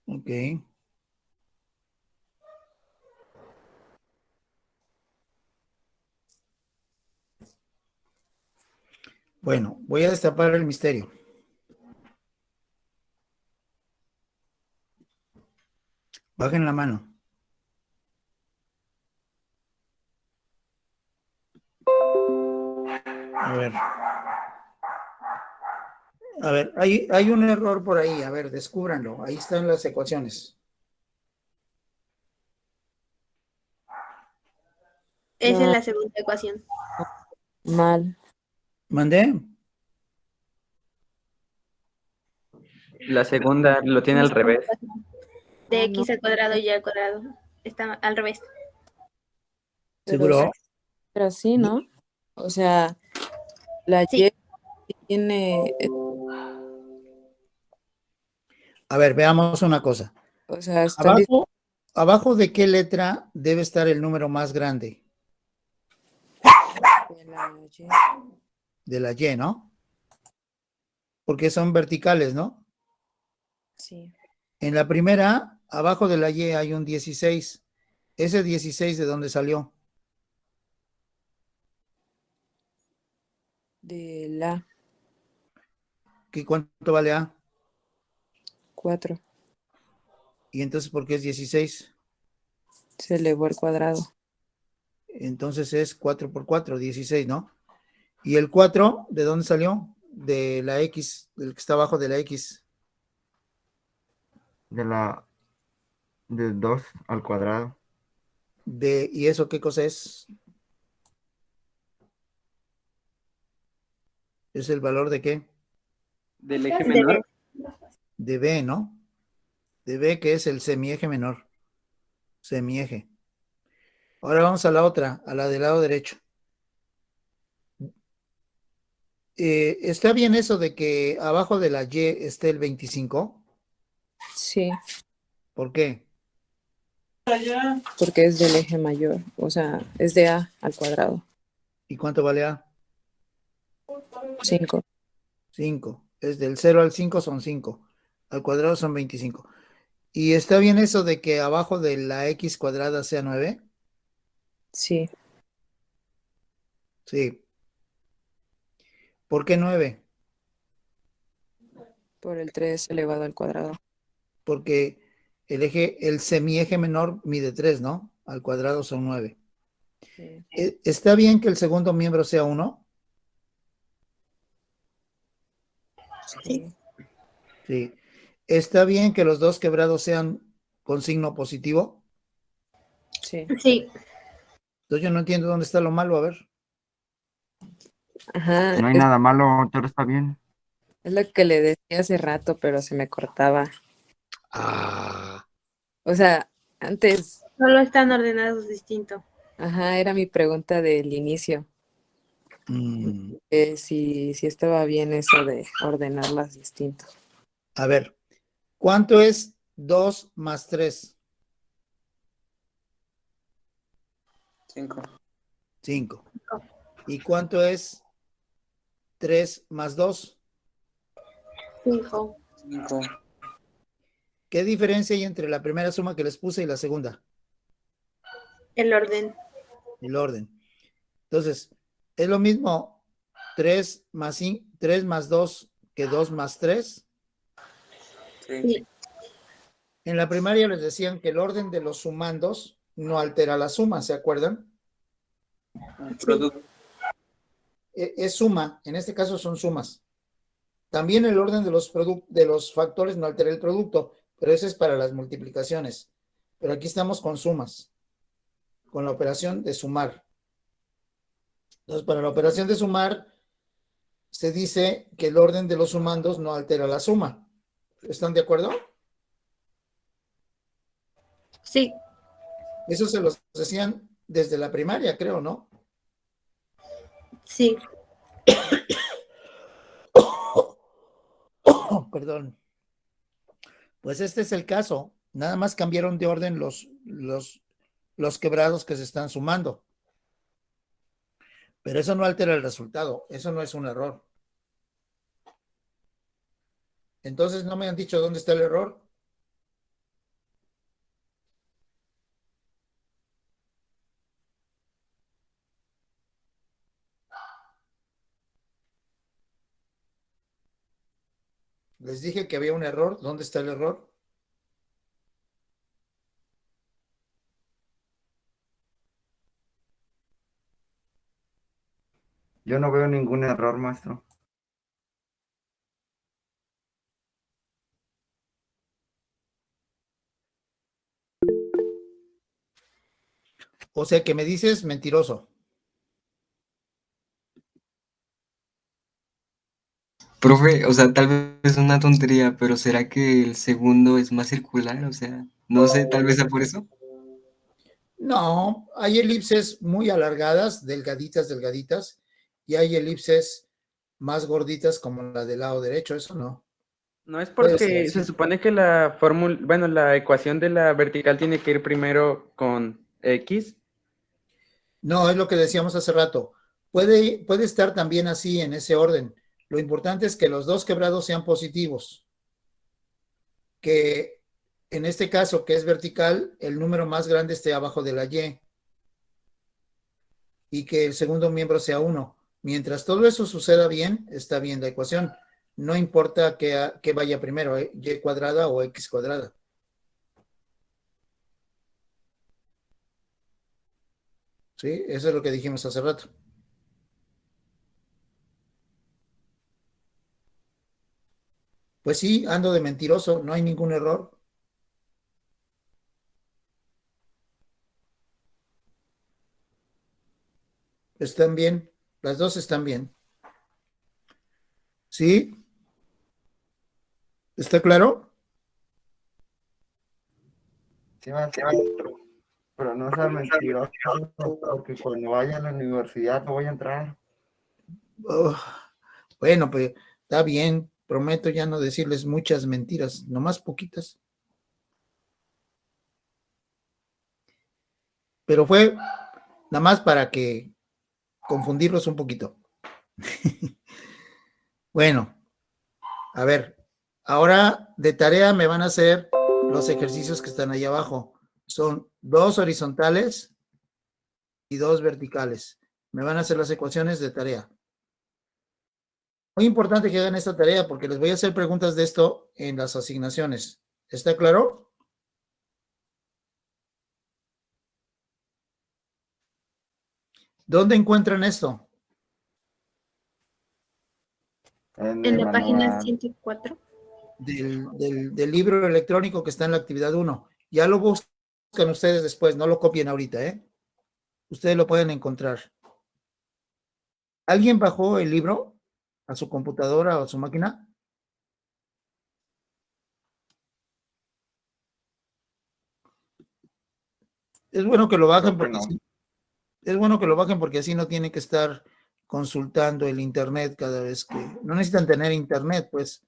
Ok. Bueno, voy a destapar el misterio. Bajen la mano. A ver. A ver, hay un error por ahí. A ver, descúbranlo. Ahí están las ecuaciones. Esa es No, la segunda ecuación. mal. ¿Mandé? La segunda lo tiene La al segunda revés. ecuación de Ah, no, x al cuadrado y al cuadrado. Está al revés. pero sí, ¿Seguro? pero sí, ¿no? O sea, la Sí. Y tiene, A ver, veamos una cosa. o sea, están Abajo de qué letra debe estar el número más grande diciendo de la Y, ¿no? Porque son verticales, ¿no? sí. En la primera, abajo de la Y hay un 16. ¿Ese 16 de dónde salió? De la ¿Cuánto vale A? 4 ¿Y entonces por qué es 16? se elevó al cuadrado. Entonces es 4 por 4, 16, ¿no? ¿Y el 4 de dónde salió? De la X, del que está abajo de la X. De 2 al cuadrado. ¿Y eso qué cosa es? ¿Es el valor de qué? Del eje menor. De B, ¿no? De B, que es el semieje menor. Semieje. Ahora vamos a la otra, a la del lado derecho. ¿Está bien eso de que abajo de la Y esté el 25? Sí, ¿Por qué? porque es del eje mayor, o sea, es de A al cuadrado. ¿Y cuánto vale A? 5. 5. Es del 0 al 5 son 5. Al cuadrado son 25. ¿Y está bien eso de que abajo de la X cuadrada sea 9? Sí, Sí. ¿Por qué 9? por el 3 elevado al cuadrado. Porque el semieje menor mide 3, ¿no? Al cuadrado son 9. Sí. ¿Está bien que el segundo miembro sea 1? Sí. Sí. ¿Está bien que los dos quebrados sean con signo positivo? Sí. Sí. Entonces yo no entiendo dónde está lo malo, a ver. Ajá, No hay nada malo, todo está bien. es lo que le decía hace rato, pero se me cortaba. Ah. O sea, antes, Solo están ordenados distinto. ajá, era mi pregunta del inicio, Mm. si estaba bien eso de ordenarlas distinto. A ver, ¿cuánto es 2 más 3? 5. 5. ¿Y cuánto es 3 más 2? 5. 5. ¿Qué diferencia hay entre la primera suma que les puse y la segunda? El orden. El orden. Entonces, es lo mismo 3 más 2 que 2 más 3. Sí. En la primaria les decían que el orden de los sumandos no altera la suma, ¿se acuerdan? Producto. Es suma, en este caso son sumas. También el orden de los factores no altera el producto, pero ese es para las multiplicaciones. Pero aquí estamos con sumas, con la operación de sumar. Entonces, para la operación de sumar, se dice que el orden de los sumandos no altera la suma. ¿Están de acuerdo? Sí. Eso se los decían desde la primaria, creo, ¿no? Sí. Perdón. Pues este es el caso. Nada más cambiaron de orden los quebrados que se están sumando. Pero eso no altera el resultado. Eso no es un error. Entonces, ¿no me han dicho dónde está el error? Les dije que había un error. ¿Dónde está el error? Yo no veo ningún error, maestro. O sea, que me dices mentiroso. Profe, o sea, tal vez es una tontería, pero ¿será que el segundo es más circular? O sea, no sé, tal vez sea por eso. No, hay elipses muy alargadas, delgaditas, delgaditas, y hay elipses más gorditas como la del lado derecho. Eso no. No es Puede ser porque así. se supone que la fórmula, bueno, la ecuación de la vertical tiene que ir primero con X. No, es lo que decíamos hace rato. Puede estar también así en ese orden. Lo importante es que los dos quebrados sean positivos. Que en este caso que es vertical, el número más grande esté abajo de la Y y que el segundo miembro sea 1. Mientras todo eso suceda bien, está bien la ecuación. No importa que vaya primero, Y cuadrada o X cuadrada. ¿Sí? Eso es lo que dijimos hace rato. Pues sí, ando de mentiroso, no hay ningún error. Están bien, las dos están bien. ¿Sí? ¿Está claro? Sí, maestro, pero no sea mentiroso, porque cuando vaya a la universidad no voy a entrar. Oh, bueno, pues está bien, prometo ya no decirles muchas mentiras, nomás poquitas. Pero fue nada más para que confundirlos un poquito. Bueno, a ver, ahora de tarea me van a hacer los ejercicios que están ahí abajo. Son 2 horizontales y 2 verticales. Me van a hacer las ecuaciones de tarea. Muy importante que hagan esta tarea porque les voy a hacer preguntas de esto en las asignaciones. ¿Está claro? ¿Dónde encuentran esto? En En el la página manual. 104. Del libro electrónico que está en la actividad 1. Ya lo buscan ustedes después, no lo copien ahorita, ¿eh? Ustedes lo pueden encontrar. ¿Alguien bajó el libro a su computadora o a su máquina? Es bueno que lo bajen Creo que porque no. es bueno que lo bajen porque así no tienen que estar consultando el internet cada vez que no necesitan tener internet, pues.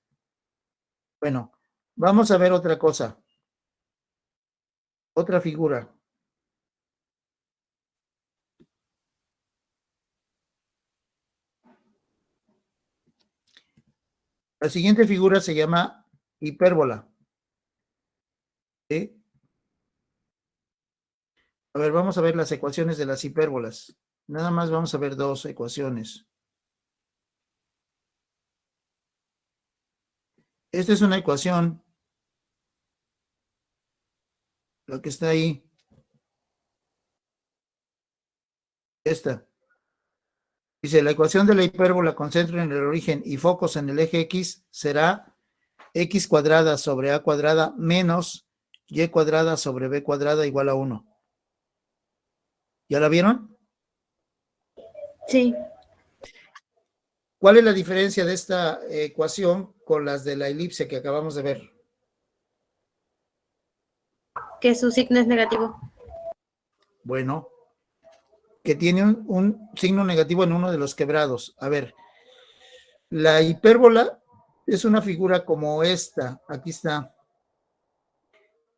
Bueno, vamos a ver otra cosa. Otra figura. La siguiente figura se llama hipérbola. ¿Sí? A ver, vamos a ver las ecuaciones de las hipérbolas. Nada más vamos a ver 2 ecuaciones. Esta es una ecuación, la que está ahí. Esta. Dice, la ecuación de la hipérbola con centro en el origen y focos en el eje X será X cuadrada sobre A cuadrada menos Y cuadrada sobre B cuadrada igual a 1. ¿Ya la vieron? Sí, ¿Cuál es la diferencia de esta ecuación con las de la elipse que acabamos de ver? que su signo es negativo. Bueno, que tiene un signo negativo en uno de los quebrados. A ver, la hipérbola es una figura como esta. Aquí está.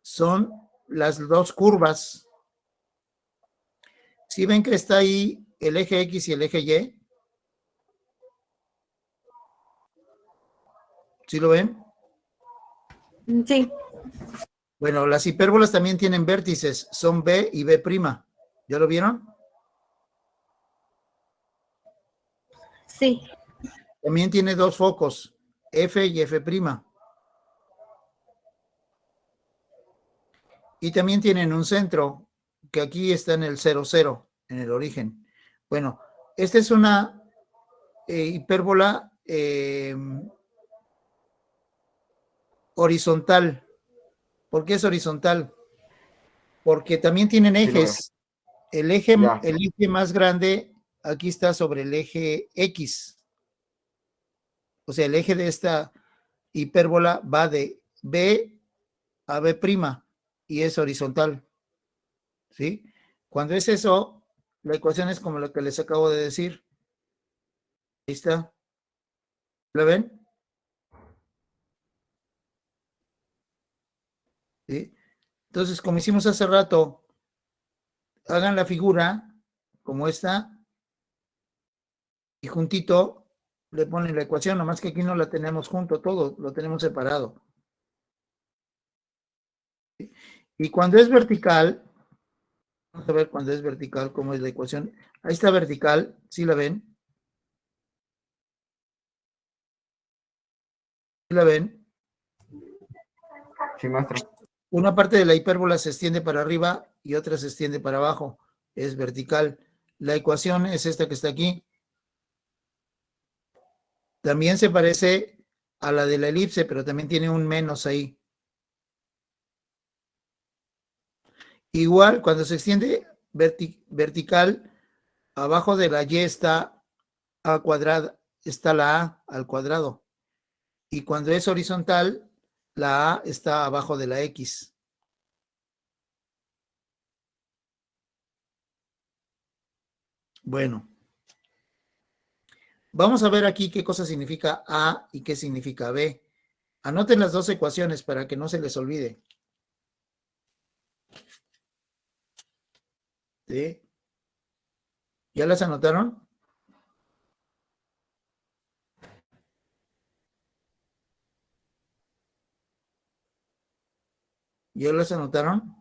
Son las dos curvas. ¿Sí ven que está ahí el eje X y el eje Y? ¿Sí lo ven? Sí, Bueno, las hipérbolas también tienen vértices. Son B y B'. ¿Ya lo vieron? sí. También tiene 2 focos, F y F'. Y también tienen un centro, que aquí está en el 0, 0, en el origen. Bueno, esta es una hipérbola horizontal. ¿Por qué es horizontal? Porque también tienen Sí lo veo. ejes. El eje más grande aquí está sobre el eje X. O sea, el eje de esta hipérbola va de B a B' y es horizontal. ¿Sí? Cuando es eso, la ecuación es como la que les acabo de decir. Ahí está. ¿La ven? ¿Sí? Entonces, como hicimos hace rato, hagan la figura como esta y juntito le ponen la ecuación, nomás que aquí no la tenemos junto todo, lo tenemos separado. Y cuando es vertical, vamos a ver cuando es vertical cómo es la ecuación. Ahí está vertical, ¿sí la ven? ¿Sí la ven? Sí, maestro. Una parte de la hipérbola se extiende para arriba y otra se extiende para abajo. Es vertical. La ecuación es esta que está aquí. También se parece a la de la elipse, pero también tiene un menos ahí. Igual, cuando se extiende vertical, abajo de la y está a cuadrada, está la a al cuadrado. Y cuando es horizontal, la a está abajo de la x. Bueno, vamos a ver aquí qué cosa significa a y qué significa b. Anoten las dos ecuaciones para que no se les olvide. ¿Sí? ¿Ya las anotaron? ¿Ya las anotaron?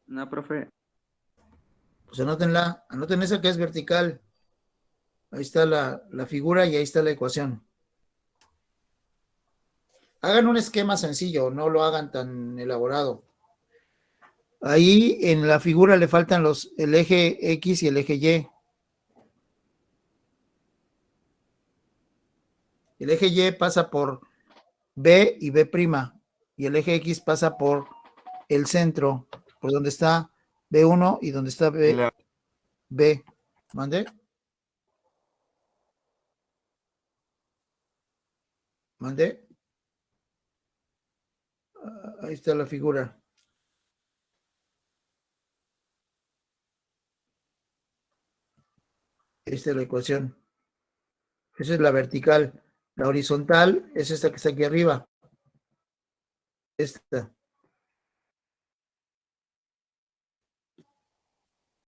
No, profe. Pues anótenla, anoten esa que es vertical. Ahí está la figura y ahí está la ecuación. Hagan un esquema sencillo, no lo hagan tan elaborado. Ahí en la figura le faltan el eje X y el eje Y. El eje Y pasa por B y B', y el eje X pasa por el centro, por donde está B1 y donde está B. ¿Mande? ¿Mande? Ahí está la figura. Esta es la ecuación. Esa es la vertical. La horizontal es esta que está aquí arriba. Esta.